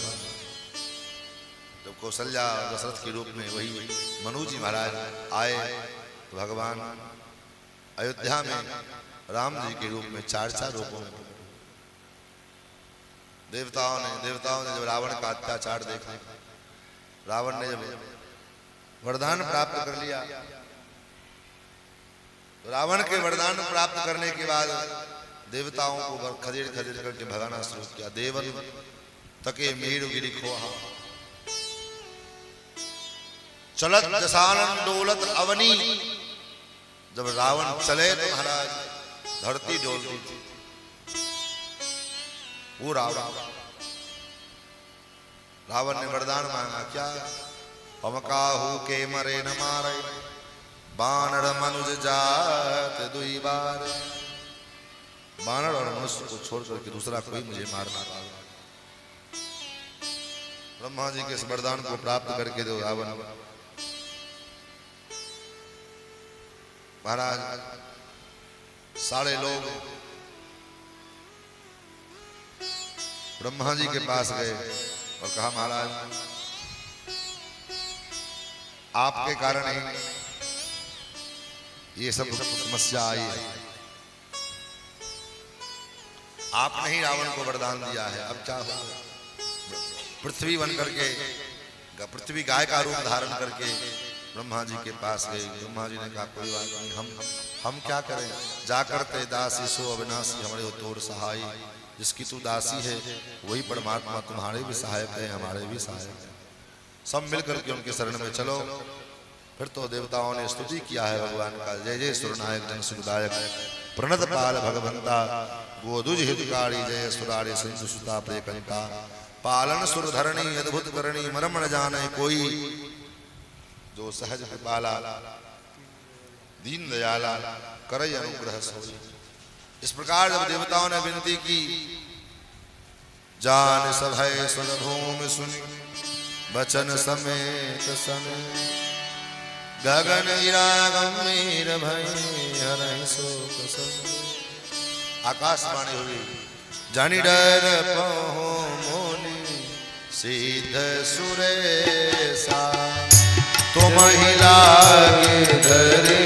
जब कौशल्या दशरथ के रूप में वही मनु जी महाराज आए तो भगवान अयोध्या में राम जी के रूप में 4 रूपों में। देवताओं ने जब रावण का अत्याचार देखा, रावण ने जब वरदान प्राप्त कर लिया, रावण के वरदान प्राप्त करने के बाद देवताओं को खदेड़ करके भगाना शुरू किया। देवन तके मेरु गिरि खोहा, चलत दशानन डोलत अवनी। जब रावण चले तो महाराज धरती डोलती थी। वो रावण ने वरदान मांगा क्या? हम काहू के मरे न मारे, बानर मनुज जात दुई बार। बानर और मनुष्य को छोड़ करके दूसरा कोई मुझे मार ना पाए। ब्रह्मा जी के इस वरदान को प्राप्त करके जो रावण महाराज सारे लोग ब्रह्मा जी के पास गए और कहा महाराज आपके कारण ही ये सब समस्या आई है। आपने ही रावण को वरदान दिया है, अब क्या होगा? पृथ्वी बन करके पृथ्वी गाय का रूप धारण करके ब्रह्मा जी के पास गए। ब्रह्मा जी ने कहा कोई बात नहीं, हम क्या करें? जाकर ते दासी सो अविनाशी, हमारे हो तोर सहाय। जिसकी तू दासी है वही परमात्मा तुम्हारे भी सहायक है, हमारे भी सहायक है। सब मिलकर के उनके शरण में चलो। फिर तो देवताओं ने स्तुति किया है भगवान का। जय जय सुरनायक जन सुखदायक, प्रणत पाल भगवंता, गोदुज हितकारी, जय सुरारे सिंधु सुता प्रेकंता। पालन सुरधरणी अद्भुत करणी, मरम न जाने कोई। जो सहज कृपाला दीन दयाला, करई अनुग्रह सोई। इस प्रकार जब देवताओं ने विनती की, जान सभय सुनभूमि सुनि, बचन समेत सन। गगन इरा गंभीर भय, हरहि शोक सन। आकाशवाणी हुई, जानी डर पहो मोनि सिद्ध सुरेसा तुम ही लागे धरे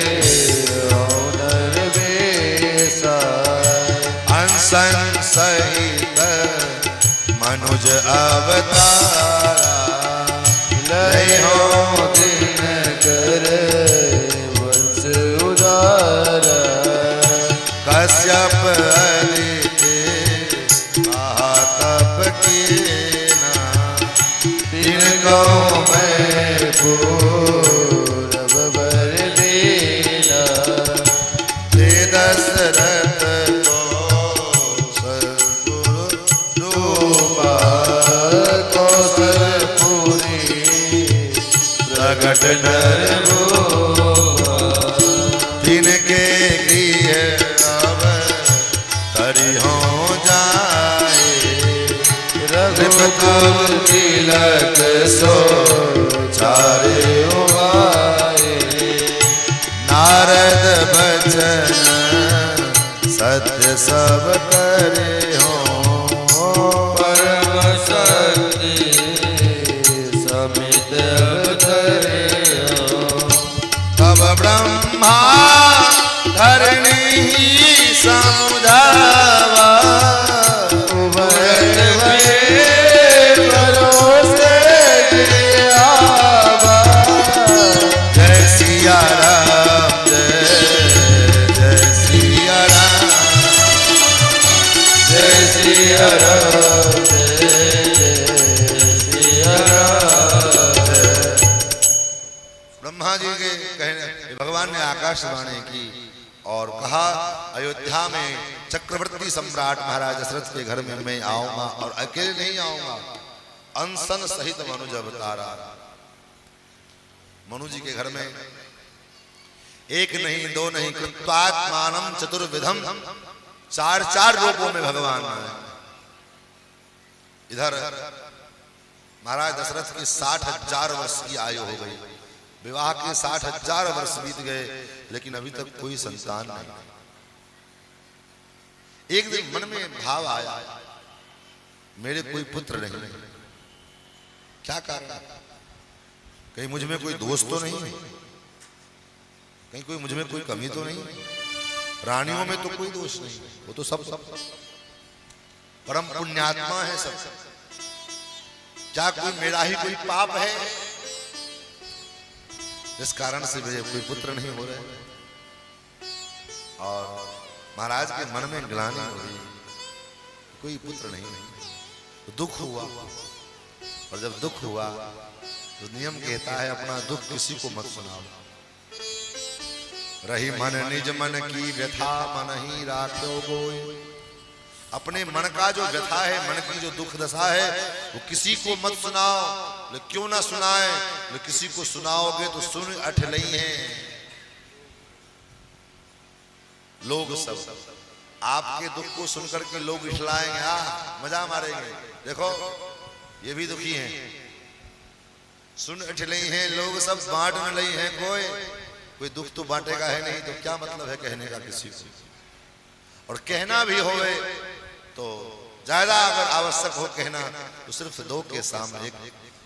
नर बेसा अंसन सहित मनुज अवतारा लय हो दिन कर वंश उदार कश्यप अदिति महातप कीना तिनको मैं पूरब बर देना ते दशरथ को सद्गुरु रूपा कौशलपुरी प्रगट नर तिनके गृह अब करिहो जाए रघुकुल तिलक सो चारे उमाए नारद बचन सत्य सब करे हो परम शक्ति समित अवतरे हो तब ब्रह्मा धरणी समुदावा उभरत भये भरोसे आवा जय सिया राम जय जय सिया राम जय सिया राम जय सिया राम ब्रह्मा जी के कहने भगवान ने आकाशवाणी की और कहा अयोध्या में चक्रवर्ती सम्राट महाराज दशरथ के घर में मैं आऊंगा और अकेले नहीं आऊंगा अंसन सहित मनुज अवतारा मनु जी के घर में एक नहीं दो नहीं कृत्वात्मानम चतुर्विधम चार चार रूपों में भगवान आए इधर महाराज दशरथ की 60,000 वर्ष की आयु हो गई विवाह के 60,000 वर्ष बीत गए लेकिन अभी तक कोई संतान नहीं एक दिन मन में भाव आया मेरे कोई पुत्र नहीं क्या कारण कहीं मुझ में कोई दोष तो नहीं है कहीं कोई मुझ में कोई कमी तो नहीं रानियों में तो कोई दोष नहीं वो तो सब परम पुण्यात्मा है सब क्या कोई मेरा ही कोई पाप है जिस कारण से मुझे कोई पुत्र नहीं हो रहे और महाराज के मन में ग्लानि हो रही कोई पुत्र नहीं तो दुख हुआ और जब दुख हुआ तो नियम कहता है अपना दुख किसी को मत सुनाओ रही मन निज मन की व्यथा मन ही राख्यो गोय अपने मन का जो व्यथा है मन की जो दुख दशा है वो किसी को मत सुनाओ क्यों ना सुनाए किसी को सुनाओगे तो सुन अठ नहीं है लोग सब आपके दुख को सुनकर के लोग इठलाएंगे मजा मारेंगे देखो ये भी दुखी हैं सुन अठ नहीं है लोग सब बांट न नहीं है कोई दुख तो बांटेगा है नहीं तो क्या मतलब है कहने का किसी को और कहना भी होवे तो ज्यादा अगर आवश्यक हो कहना तो सिर्फ दो के सामने एक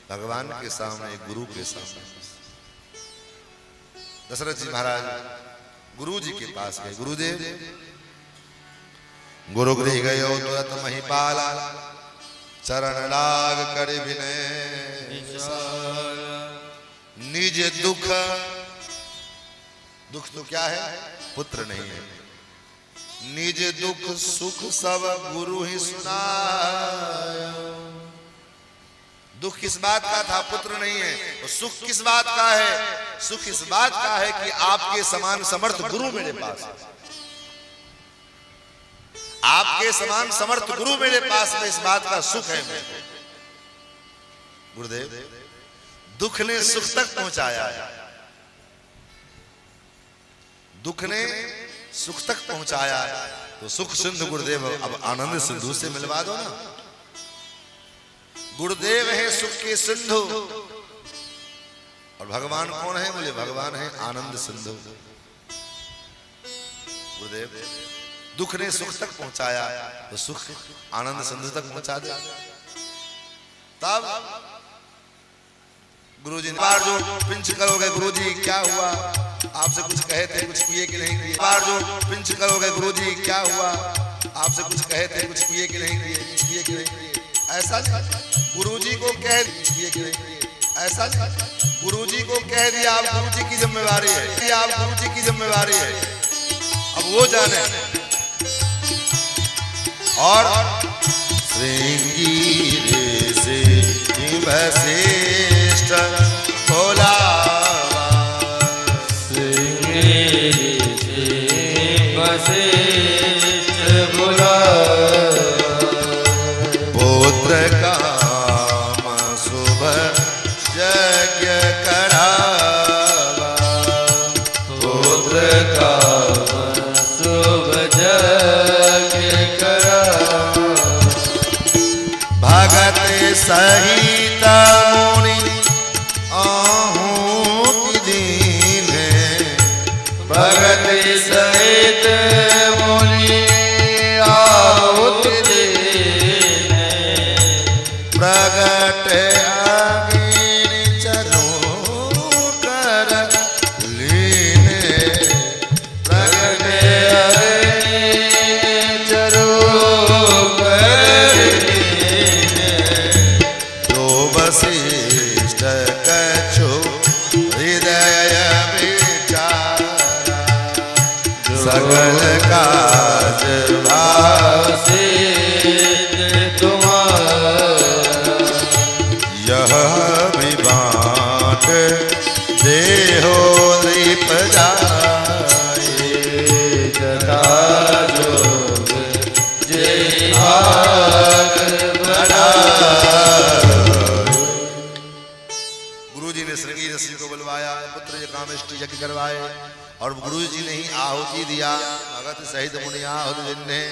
भगवान के सामने एक गुरु के सामने दशरथ जी महाराज गुरु जी के पास गए गुरुदेव गुरु गृह गए तुरंत महिपाला चरण लाग कर विनय निज दुख दुख तो क्या है पुत्र नहीं है निज दुख सुख सब गुरु ही सुनाया दुख किस बात का था पुत्र नहीं है तो सुख किस बात का है सुख इस बात का है कि आपके समान समर्थ गुरु मेरे पास है आपके समान समर्थ गुरु मेरे पास में इस बात का सुख है गुरुदेव दुख ने सुख तक पहुंचाया है दुख ने सुख तक पहुंचाया तो सुख सिंधु गुरुदेव अब आनंद सिंधु से मिलवा दो ना गुरुदेव है सुख के सिंधु और भगवान कौन है बोले भगवान है आनंद सिंधु गुरुदेव दुख ने सुख तक पहुंचाया तो सुख आनंद संधि तक पहुंचा दे। तब गुरुजी ने बार जो पिंच करोगे गुरुजी क्या हुआ, आपसे कुछ कहे थे कुछ पिए कि नहीं पिए। बार जो पिंच करोगे गुरुजी क्या हुआ, आपसे कुछ कहे थे कुछ पिए कि नहीं पिए, कुछ पिए कि नहीं पिए। ऐसा गुरुजी को कह पिए कि नहीं पिए, ऐसा गुरुजी को कह दिया। आप गुरुजी की जिम्मेवारी है, आप गुरुजी की जिम्मेवारी है, अब वो जाने। और श्रृंगी रे से वशिष्ठ बोला, वशिष्ठ बोला, पुत्र काम शुभ यज्ञ करावा, पुत्र काम शुभ यज्ञ करावा, भगत सहित मुनि आहुति दीने, भगत सहित मुनि आहुति दीने, प्रगट अग्नि चरो कर लीने, प्रगट अग्नि चरो कर लीने, तो वशिष्ठ कछु हृदय विचारा, सकल काज सिद्ध तुम्हारा, यह विवाट देहो दीप जाए, जटा जोग जय भाग गुरुजी ने श्रृंगी ऋषि को बुलवाया, पुत्र कामेष्टि यज्ञ करवाए और गुरुजी ने ही आहुति दिया। भगत सहित मुनि आहुति दिन्हे,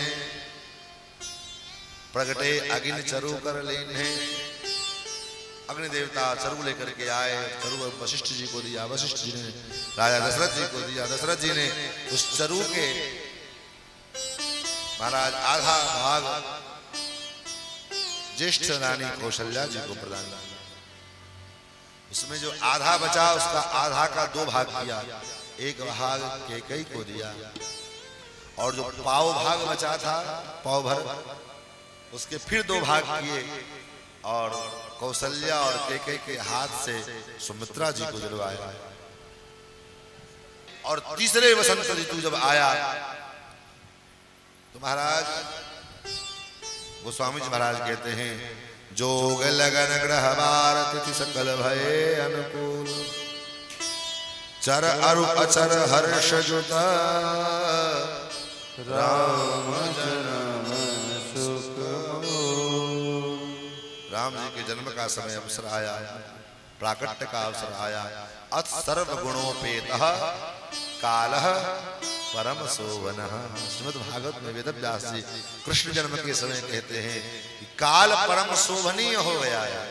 प्रगटे अग्नि चरु कर लेने। अग्नि देवता चरु लेकर के आए, चरु वशिष्ठ जी को दिया, वशिष्ठ जी ने राजा दशरथ जी को दिया, दशरथ जी ने उस चरु के महाराज आधा भाग ज्येष्ठ रानी कौशल्या जी को प्रदान किया। उसमें जो आधा बचा उसका आधा का दो भाग किया, एक भाग कैकेयी को दिया और जो पाव भाग बचा था पाव भर उसके फिर दो भाग किए और कौशल्या और कैकेयी के हाथ से सुमित्रा जी को दिलवाया। और तीसरे वसंत ऋतु जब आया तो महाराज गोस्वामी जी महाराज कहते हैं, जोग लगन ग्रह वार तिथि सकल भये अनुकूल, चर अरु अचर हर्ष जुता, राम जन्म सुख हो। राम जी के जन्म का समय अवसर आया, प्राकट्य का अवसर आया। अथ सर्व गुणोपेतः कालः परम शोभनः। श्रीमद् भागवत में वेदव्यास जी कृष्ण जन्म के समय कहते हैं कि काल परम शोभनीय हो गया है।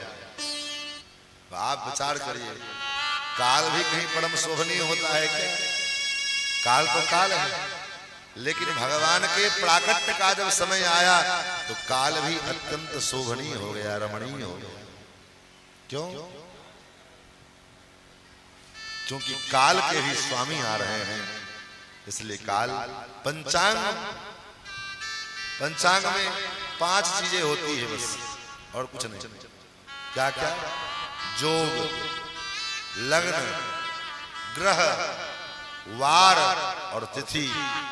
तो आप विचार करिए, काल भी कहीं परम शोभनीय होता है क्या? काल तो काल है, लेकिन भगवान के प्राकट्य का जब समय आया तो काल भी अत्यंत शोभनीय हो गया, रमणीय हो गया। क्यों? क्योंकि काल के भी स्वामी आ रहे हैं, इसलिए काल पंचांग में 5 चीजें होती है बस, और कुछ नहीं। क्या क्या? जोग, लग्न, ग्रह, वार और तिथि,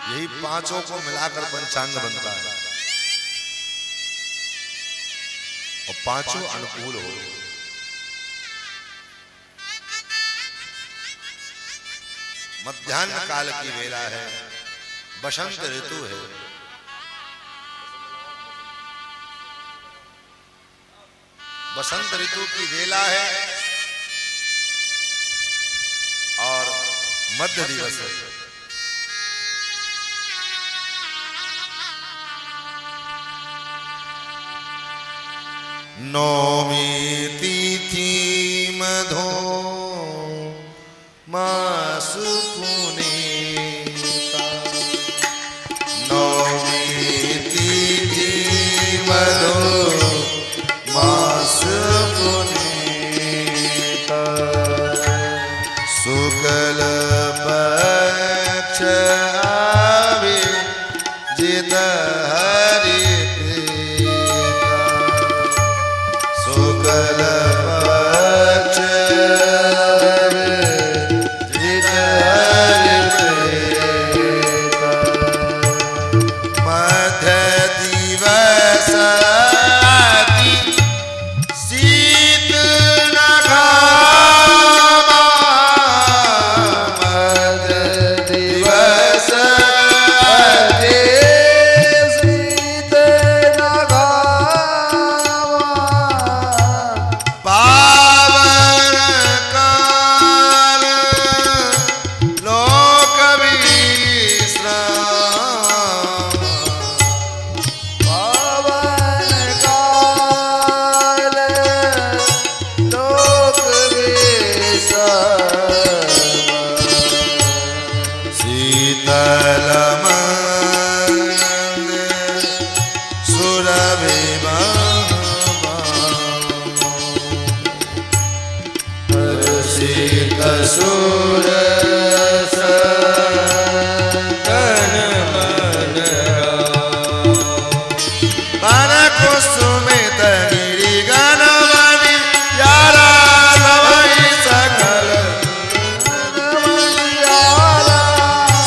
यही 5 को मिलाकर पंचांग बनता है और 5 अनुकूल हो। मध्याह्न काल की वेला है, बसंत ऋतु है, बसंत ऋतु की वेला है और मध्य दिवस है। नौमी तिथि मधो मास पुनीता, नौमी दूषित सुर सकन मन मन कुसुमित गिरि गणवनि यारा लवई सकल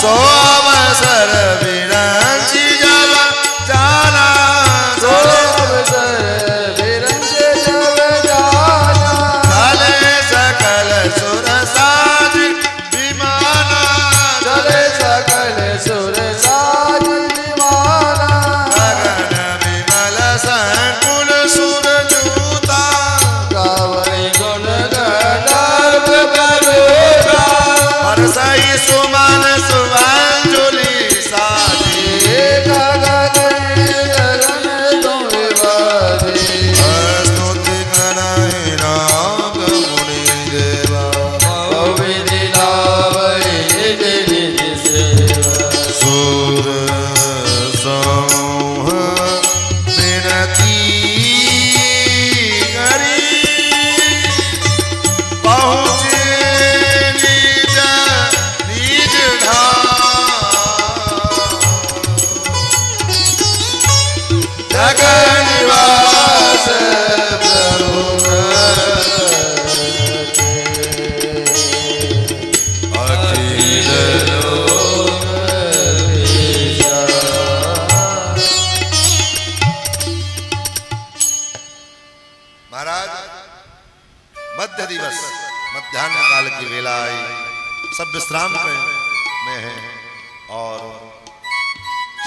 सो अवसर विरंचि जब जाना चले सकल सुर साज विमाना गगन विमल संकुल सुर जूता परसई सुमन सुवंजुली साजी स्तुति गणहि नाग मुनि देवा सुर समूह विनती करी पहुँचे निज निज धाम जगन्निवास प्रभु अखिल महाराज मध्य दिवस मध्याह्न काल की वेला आई, सब विश्राम में है और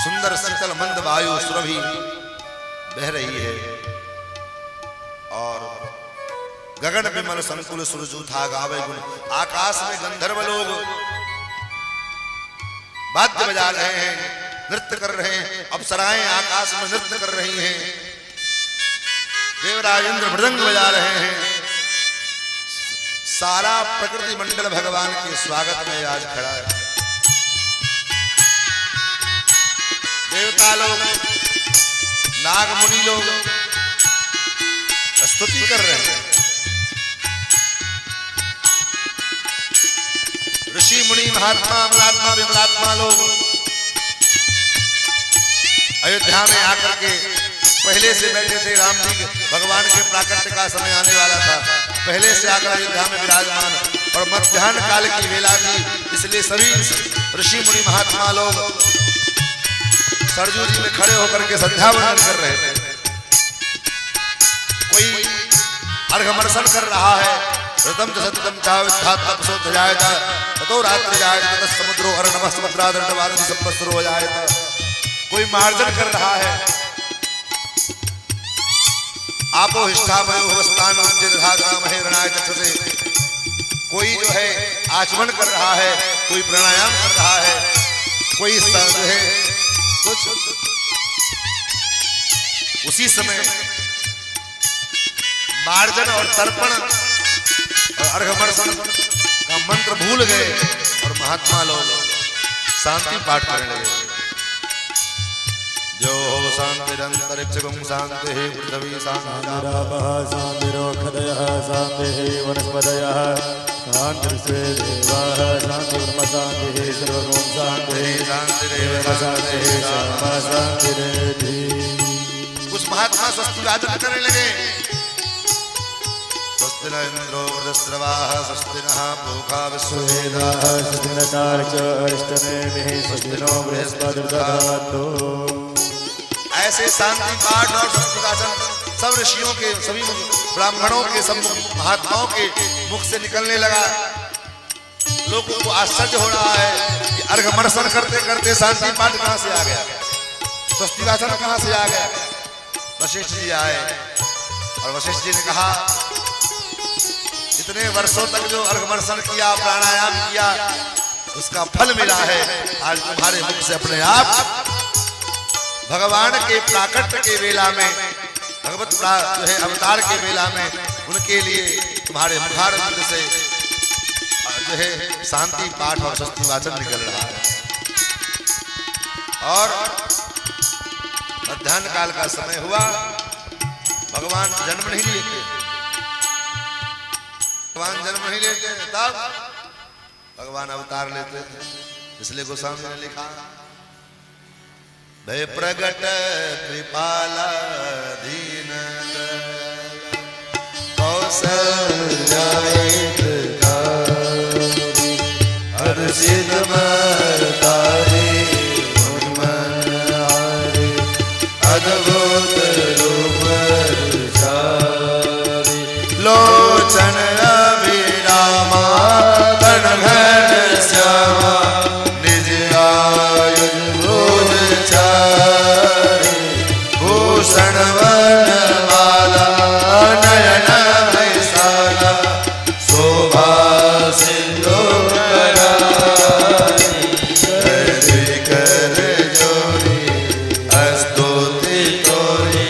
सुंदर शीतल मंद वायु सुरभि बह रही है और गगन विमल संकुल सुरजूथा गावे गुण। आकाश में गंधर्व लोग वाद्य बजा रहे हैं, नृत्य कर रहे हैं, अप्सराएं आकाश में नृत्य कर रही हैं, देवराज इंद्र मृदंग बजा रहे हैं। सारा प्रकृति मंडल भगवान के स्वागत में आज खड़ा है। देवता लोग, नाग मुनि लोग स्तुति कर रहे हैं। ऋषि मुनि महात्मा अमलात्मा विमलात्मा लोग अयोध्या में आकर के पहले से बैठे थे। राम जी भगवान के प्राकट्य का समय आने वाला था, पहले से आकर अयोध्या में विराजमान और मध्याह्न काल की वेला थी, इसलिए सभी ऋषि मुनि महात्मा लोग सरजू जी में खड़े होकर के संध्या वंदन कर रहे थे। कोई अर्घमर्शन कर रहा है। ऋतम च सततम चाविद्धात तपसो ध्यायता ततो रात्रि जायत ततः समुद्रो अर्णवः समुद्रादर्णवादि संवत्सरो जायत। कोई मार्जन कर रहा है। आपो हिष्ठामयो भवस्तान उज्जयधा कामहे रणाय चक्षसे। कोई जो है आचमन कर रहा है, कोई प्राणायाम कर रहा है, कोई जो है कुछ। उसी समय मार्जन और तर्पण और अर्घमर्शन का मंत्र भूल गए और महात्मा लोग शांति पाठ करने लगे। जो शांतिरंतरिक्षगुं शांति पृथ्वी शांति शांतिरोखदयः शांतिः वनस्पतयः शांतिर्स्वेदेवाः शांतिर्ब्रह्म शांतिः सर्वगुण शांतिः शांतिरेव शांतिः शांतिः शांतिरेधि। कुछ महात्मा स्वस्ति वाचन करने लगे। स्वस्ति न इंद्रो वृधस्रवाः स्वस्ति नः पूषा विश्ववेदाः स्वस्ति नः अरिष्टनेमिः स्वस्ति नो बृहस्पतिर्दधातु। ऐसे शांति पाठ और स्वस्ति वाचन सब ऋषियों के, सभी ब्राह्मणों के, सब महात्माओं के मुख से निकलने लगा। लोगों को आश्चर्य हो रहा है कि अर्घमर्शन करते करते शांति पाठ कहां से आ गया, स्वस्ति वाचन कहां से आ गया। वशिष्ठ जी आए और वशिष्ठ जी ने कहा, इतने वर्षों तक जो अर्घमर्शन किया, प्राणायाम किया, उसका फल मिला है। आज तुम्हारे मुख से अपने आप भगवान के प्राकट्य के वेला में, भगवत जो है अवतार के वेला में, उनके लिए तुम्हारे मुखारविंद से जो है शांति पाठ और स्वस्ति वाचन निकल रहा है। और मध्याह्न काल का समय हुआ, भगवान जन्म नहीं लेते, भगवान जन्म नहीं लेते तब भगवान अवतार लेते हैं। इसलिए गोस्वामी ने लिखा भय प्रगट कृपाला दीन हर्षित तारे अद्भुत रूप लोचन अभिरामा तन घन श्यामा निज आयुष बोध चारि भूषण वनमाला नयन विशाला शोभा सिंधु कर जोरी स्तुति तोरी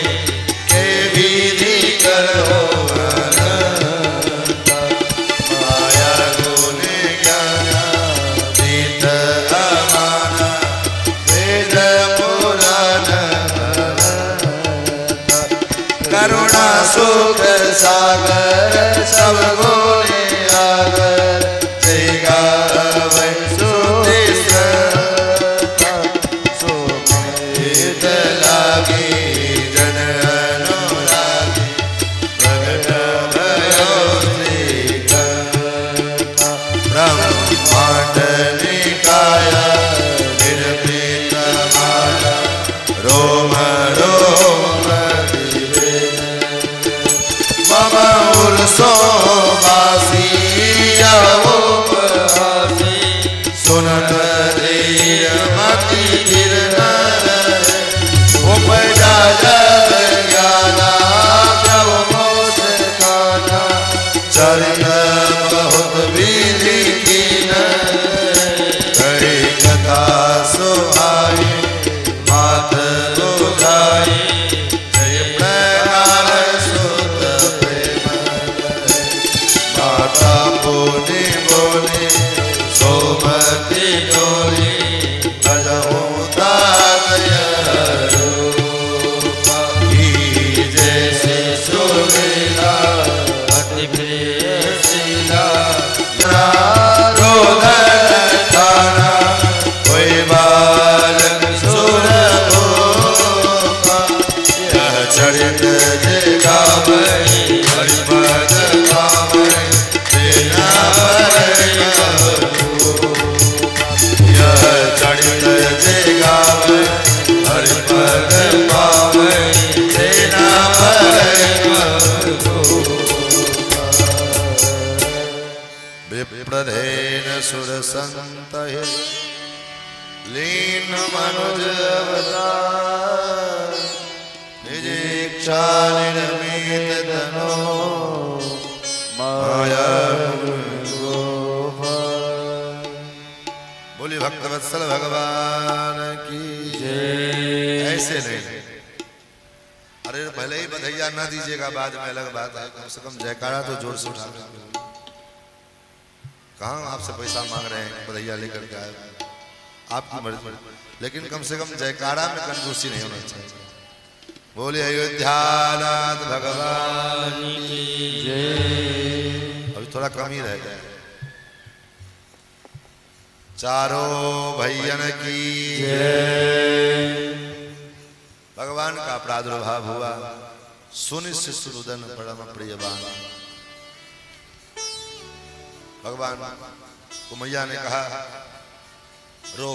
के विधि करो करुणा सुख सागर सब गुणे आगर जय गावै सुधि सोमेत लागी जन अनुरागी प्रगट भयो श्रीकंठा ब्रह्मांड निकाया निर्मित माया रोम रोम सोबासी सुनत धीर मति उपजा जग ज्ञाना प्रभु मोस खाना चरित बहुत विधि कीन कही कथा सुहाई मात बुझाई जय प्रकार सुत प्रेम माता बोले बोले सोमती डोली भजहु तातय रूपा जैसे सुलीला अति प्रिय शीला रोदन थाना कोई बालक सुर यह चरित जगावे हरिपद गावे तेना यह चरित जगावे हरिपद गावे तेना विप्रधेन सुर संत लीन मनुज अवतार निज इच्छा निर्मित तनो माया बोली भक्तवत्सल भगवान की जय। ऐसे नहीं, अरे भले ही बधैया ना दीजिएगा बाद में अलग बात है, कम से कम जयकारा तो जोर से उठा। कहाँ आपसे पैसा मांग रहे हैं बधैया लेकर के आए, आपकी मर्जी, लेकिन कम से कम जयकारा में कंजूसी नहीं होना चाहिए। बोले अयोध्यानाथ भगवान की जय। अभी थोड़ा कम ही रह गया। चारों भैयन की जय। भगवान का प्रादुर्भाव हुआ, सुनि शिशुरुदन परम प्रियवान। भगवान को मैया ने कहा रो।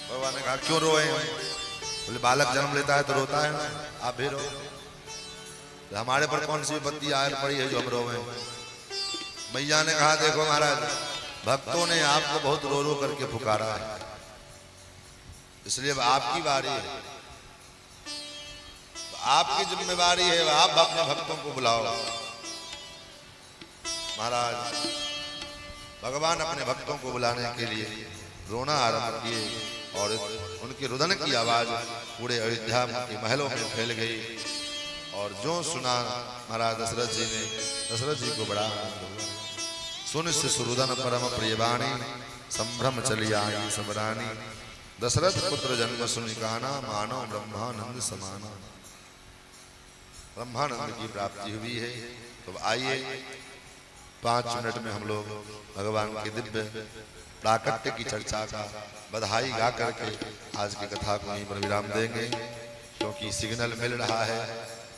भगवान ने कहा क्यों रोए? बोले बालक जन्म लेता है तो रोता है ना, आप भी रो। हमारे पर कौन सी विपत्ति आयल पड़ी है जो हम रोए? मैया ने कहा देखो महाराज, भक्तों ने आपको बहुत रो रो करके पुकारा है, इसलिए अब आपकी बारी है, आपकी जिम्मेवारी है, आप अपने भक्तों को बुलाओ। महाराज भगवान अपने भक्तों को बुलाने के लिए रोना आरंभ किए और उनके रुदन की आवाज पूरे अयोध्या के महलों में फैल गई। और जो सुना महाराज दशरथ जी ने, दशरथ जी को बड़ा सुन से सुरुदन परम प्रियवाणी संभ्रम चली आई सबरानी। दशरथ पुत्र जन्म सुनि कहना मानो ब्रह्मानंद समाना। ब्रह्मानंद की प्राप्ति हुई है। तो आइए 5 मिनट में हम लोग भगवान के दिव्य प्राकट्य की चर्चा का बधाई गा करके आज की कथा को यहीं पर विराम देंगे, क्योंकि सिग्नल मिल रहा है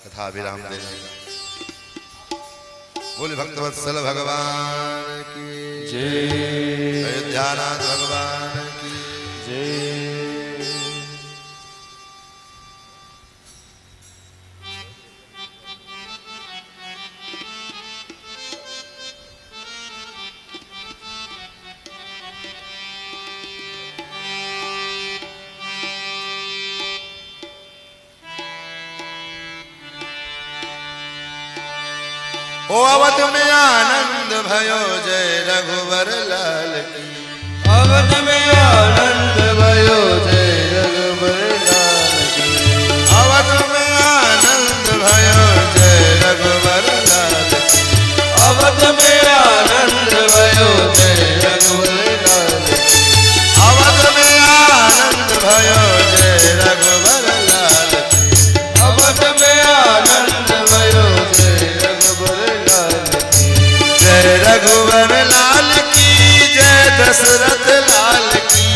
कथा विराम देने। बोले भक्तवत्सल भगवान की जय, अयोध्यानाथ भगवान की जय। ओ अवध में आनंद भयो जय रघुवर लाल की। अवध में आनंद भयो जय रघुबर लाल की। अवध में आनंद भयो जय रघुवर लाल की। अवध में आनंद भयो जय रघुबर लाल की। अवध में आनंद भयो जय रघुवर लाल की। अवध में आनंद भयो जय रघुबर लाल की। जय रघुवर लाल की जय दशरथ लाल की।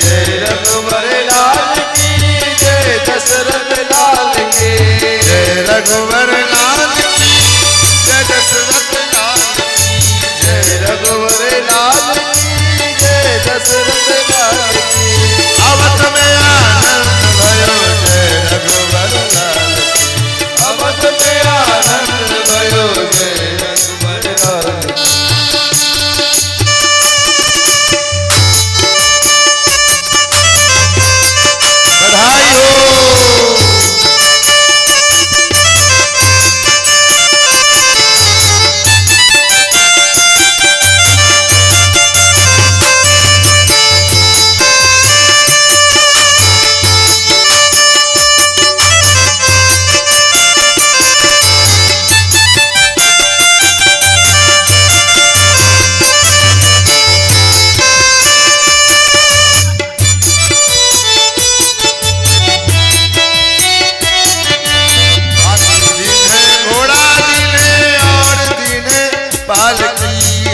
जय रघुबर लाल की जय दशरथ लाल की। जय रघुवर लाल की जय दशरथ लाल की। जय रघुबर लाल की जय दशरथ लाल की। अवध में आनंद भयो जय रघुवर लाल की। अवध में आनंद भयो जय रघुबर लाल की। बधाई हो।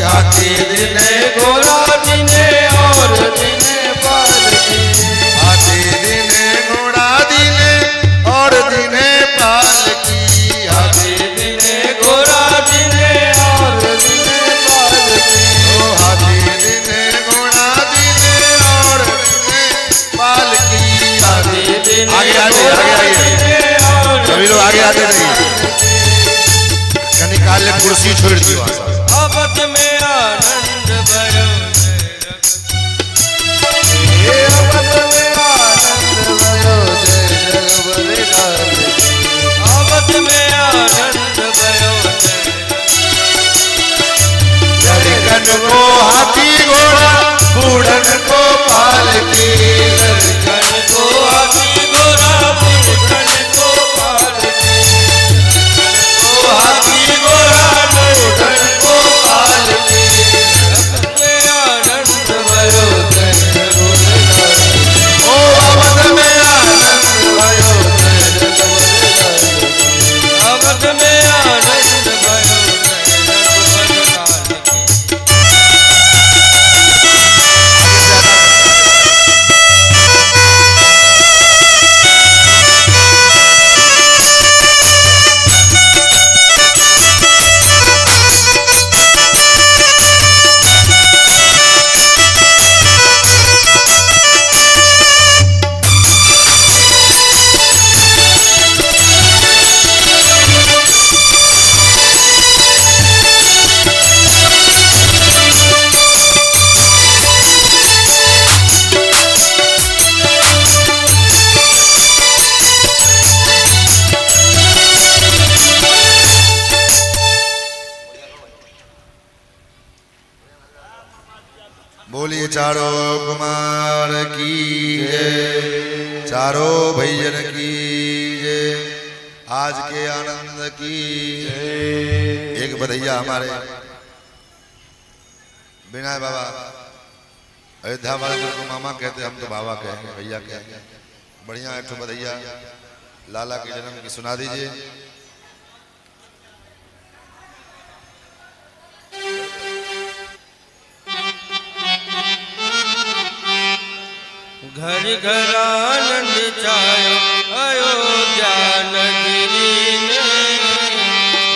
हाथी दिने घोड़ा दिने और दिने पालकी। हाथी दिने घोड़ा दिने और दिने पालकी। हाथी दिने घोड़ा दिने और दिने पालकी। हाथी दिने घोड़ा दिने और दिने पालकी। हाथी दिने घोड़ा दिने और दिने पालकी। हाथी दिने आगे आगे सभी लोग आगे आते रहिए। निकाल ले कुर्सी छोड़ दी। अवध में आनंद भयो अवध में आनंद भयो जय रघुबर लाल की। अवध में आनंद भयो लड़कन को हाथी घोड़ा बूढ़न को पालकी। लड़कन को हाथी घोड़ा बूढ़न को पालकी। हाथी घोड़ा बूढ़न को पालकी। में आनंद भयो जय रघुबर लाल की। ओ अवध में आनंद भयो जय रघुबर लाल की। अवध में आनंद भयो जय रघुबर लाल की। बोलिए चारों कुमार की जय, चारों भैयन की जय, आज के आनंद की जय। एक बधैया हमारे विनय बाबा अयोध्या वाले को मामा कहते, हम तो बाबा कहेंगे, भैया कहेंगे। बढ़िया एक तो बधैया लाला के जन्म की सुना दीजिए। घर घर आनंद छायो अयोध्या नगरी में,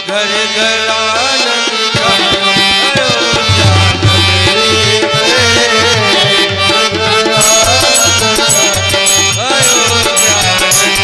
घर घर आनंद छायो अयोध्या नगरी में, अयोध्या नगरी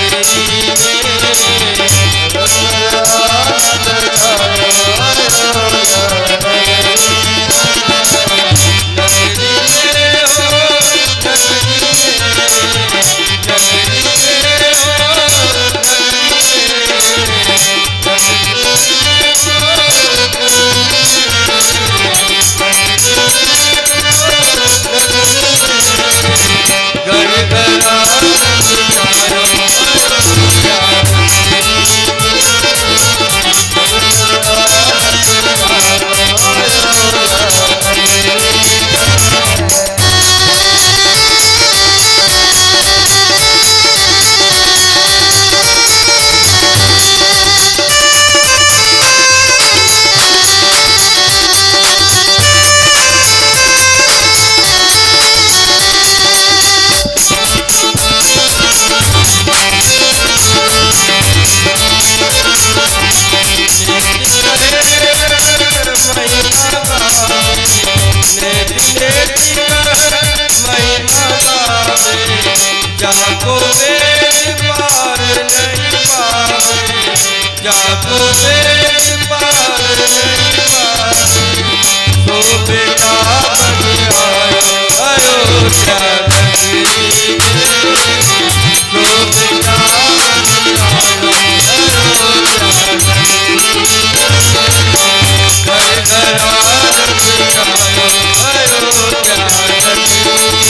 जाको वेद पार नहीं पावे, जाको वेद पार नहीं पावे, तो बेटा बन आयो अयोध्या नगरी में, तो बेटा बन आयो अयोध्या नगरी में, घर घर आनंद छायो अयोध्या नगरी में।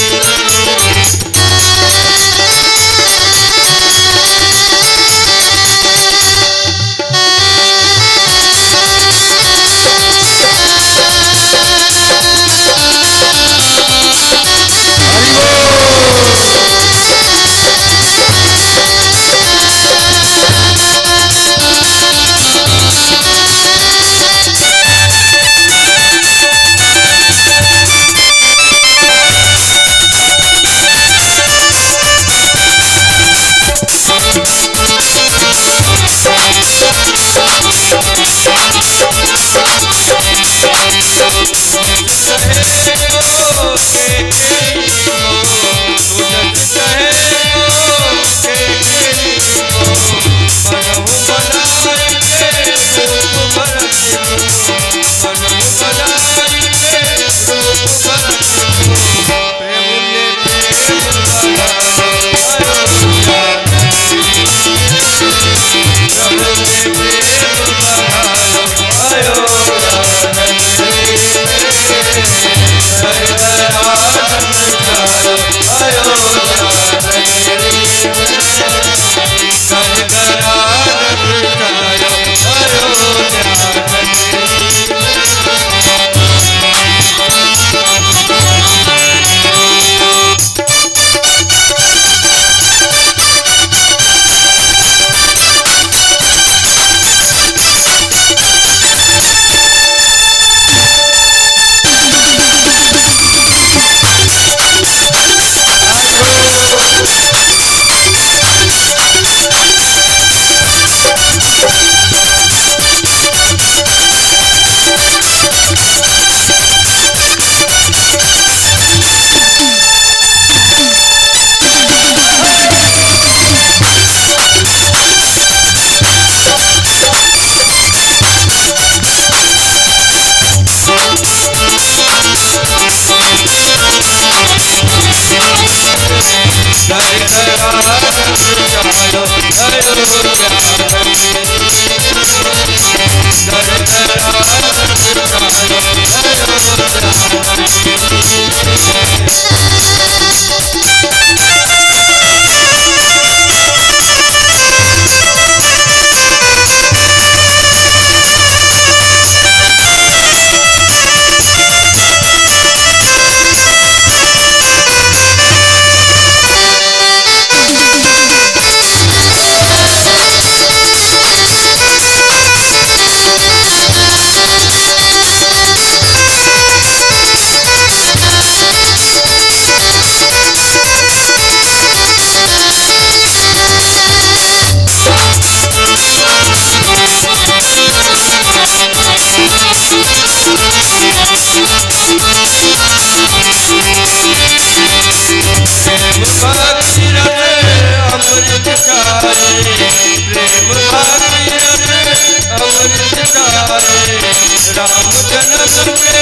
जन्म के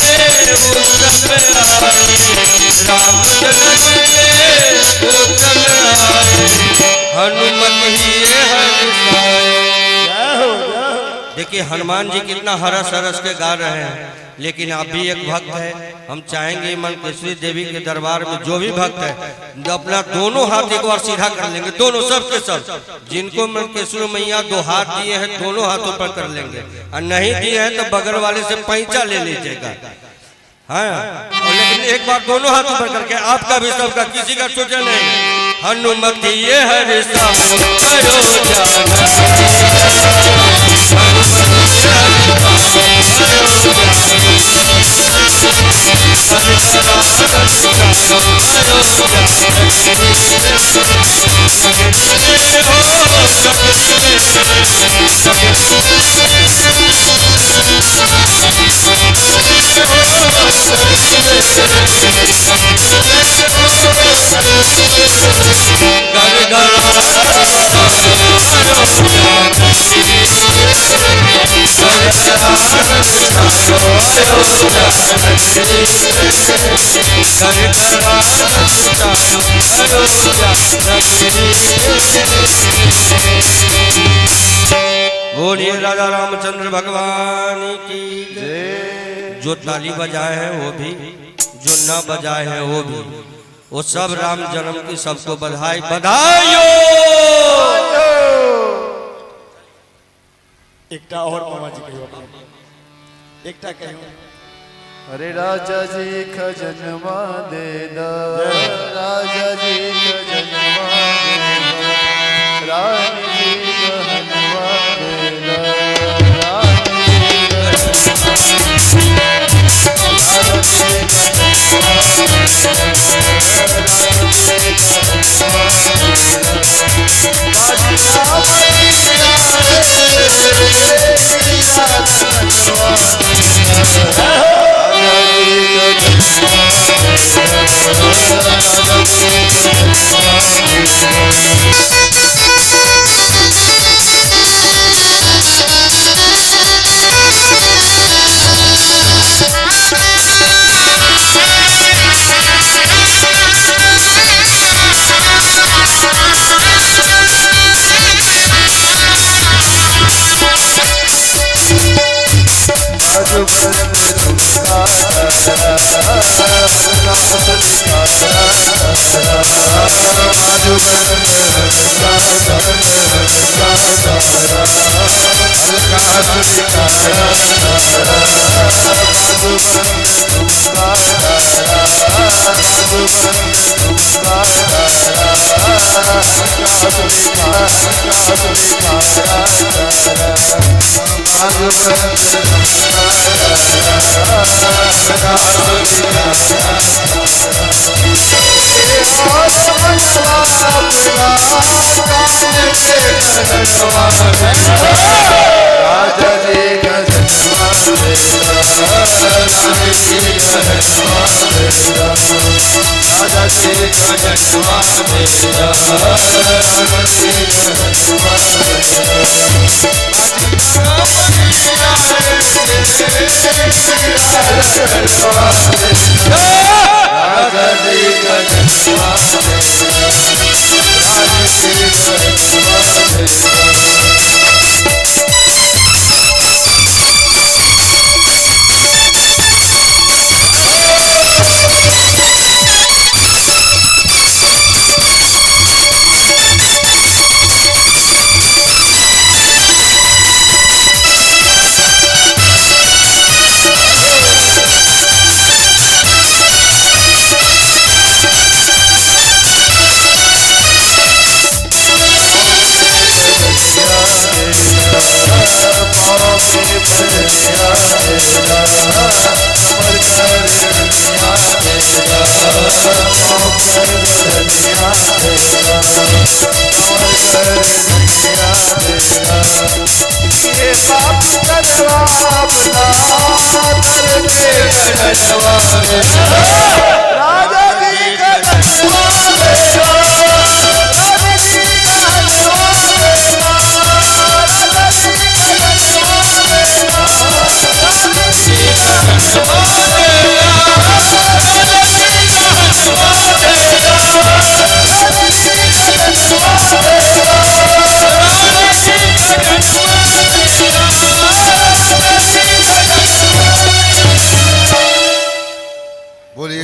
उत्सव आए, राम जन्म के उत्सव आए, हनुमत ही हर्षाए। देखिए हनुमान जी कितना हरस हरस के गा रहे हैं, लेकिन आप भी एक भक्त है। हम चाहेंगे मनकेश्वरी देवी के दरबार में जो भी भक्त है अपना दोनों हाथ एक बार सीधा कर लेंगे, दोनों सब के सब। जिनको मनकेश्वरी मैया दो हाथ दिए हैं दोनों हाथों पर कर लेंगे, और नहीं दिए हैं तो बगल वाले से पैंचा ले लीजिएगा। हाँ, और लेकिन एक बार दोनों हाथों पर करके आपका भी सबका किसी का सोचा नहीं। हनुमति ये हर्षा करो बोलिए राजा रामचंद्र भगवान की जय। जो ताली बजाए हैं वो भी, जो न बजाए हैं वो भी, वो सब राम जन्म की सबको बधाई बधाइयो। एकटा और मामा जी कहियो, एकटा कहियो। अरे राजा जी खजनवा दे दा, राजा जी खजनवा दे दा, रानी जी कहनवा दे दा, रानी जी कहनवा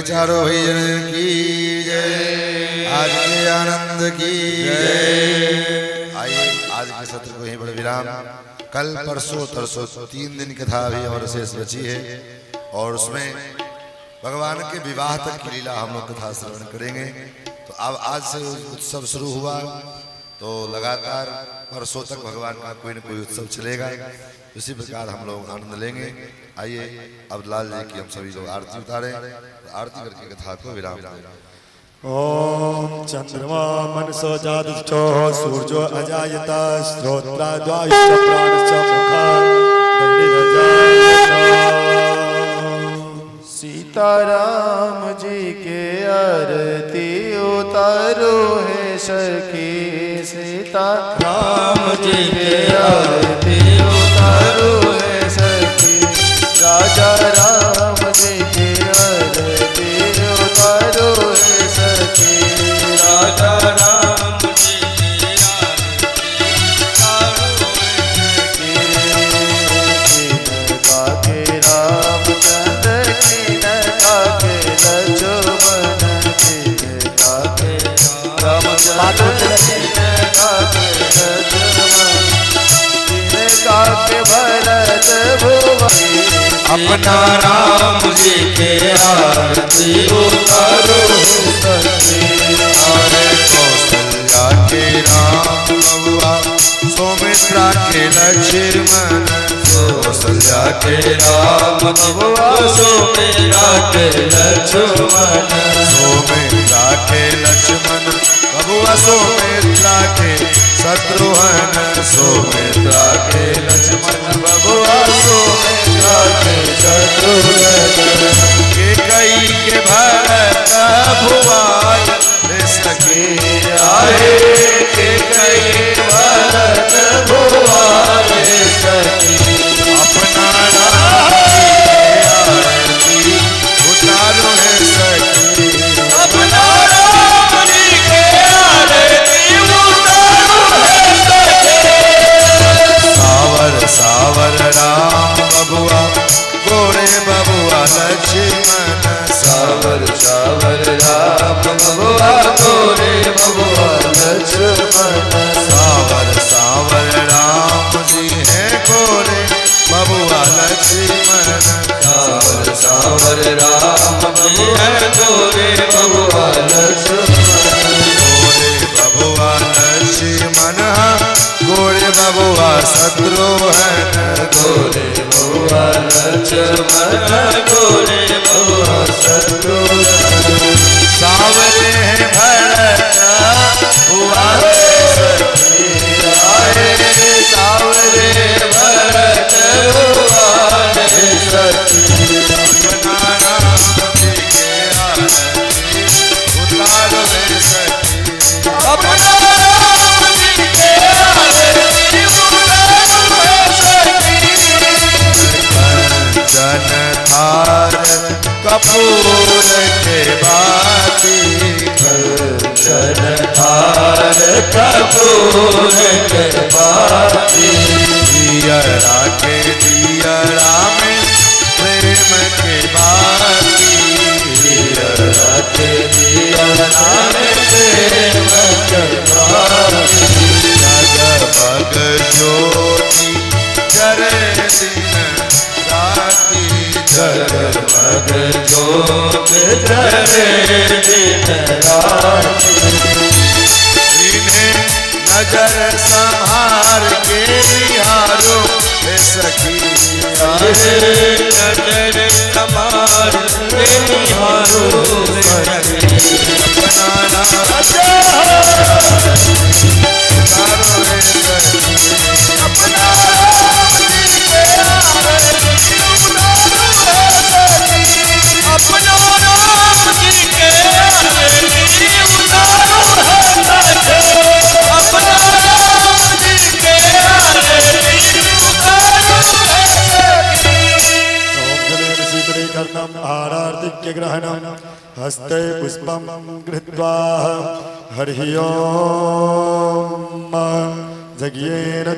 चारों भैया की जय, आज के आनंद की जय। आइए आज के सत्र को यहीं बड़े विराम। कल परसों तरसों 3 दिन कथा अभी और शेष बची है और उसमें भगवान के विवाह तक की लीला हम लोग कथा श्रवण करेंगे। तो अब आज से उत्सव शुरू हुआ तो लगातार परसों तक भगवान का कोई न कोई उत्सव चलेगा। इसी प्रकार हम लोग आनंद लेंगे। आइए अब लाल जी की हम सभी लोग आरती उतारें, आरती करके कथा को विराम दें। ओम चंद्रमा मनसो जादुश्चो सूर्यो अजायता श्रोत्राद्वायुश्च प्राणश्च मुखा सीताराम जी के आरती उतारो है सखी, सीताराम जी के आरती उतारो है सखी, राजा राम जी के आरती उतारो है सखी, राजा राम जी के आरती उतारो है सखी, किनका के रामचंद्र किनका के लक्ष्मण किनका के रामचंद्र किनका के लक्ष्मण किनका के भरत भुवन, अपना राम जी के आरती उतारो सखी, अरे कौशल्या के राम बबुआ सौमित्रा के लक्ष्मण, कौशल्या के राम बबुआ सौमित्रा के लक्ष्मण, सौमित्रा के लक्ष्मण बबुआ सौमित्रा के शत्रुघ्न, सौमित्रा के लक्ष्मण बबुआ सौमित्रा के शत्रुघ्न, के कई के भरत भुवन सखी आए के कई भरत भुवन सखी, अपना राम आरती उतारो है सखी, अपना राम जी के आरती उतारो है सखी, सावर सावर राम बबुआ गोरे बबुआ लक्ष्मण, सावर सावर राम बबुआ गोरे बबुआ लक्ष्मण, सावर सावर राम जी है गोरे बबुआ लक्ष्मण, सावर सावर राम जी है गोरे बबुआ लक्ष्मण, गोरे बबुआ लक्ष्मण गोरे बबुआ शत्रुघ्न, गोरे बबुआ लक्ष्मण गोरे बबुआ शत्रुघ्न, सावरे है भरत हुआ सखी आए सावरे भरत हुआ सखी, अपना राम जी के आरती उतारो है सखी, अपना राम जी के आरती उतारो है सखी, कंचन थार कपूर के बाती, कंचन थार कपूर के बाती, दियरा के दियरा में प्रेम के बाती, दियरा के दियरा में प्रेम के बाती, जगमग ज्योति जरे दिन राती, जगमग ज्योत जले दिन राती, इन्हें नजर संहार के निहारो हे सखी, नजर कमार के निहारो सखी, अपना नाम उतारो हे सखी, अपना राम जी के आरती उतारो है सखी, अपना राम जी के आरती उतारो है सखी, अपना राम जी के आरती उतारो है सखी, ओम जलेन शीतलीकरणम् आरार्तिक्य ग्रहणम् हस्ते पुष्पं गृहीत्वा हरिः ओम जज्ञेन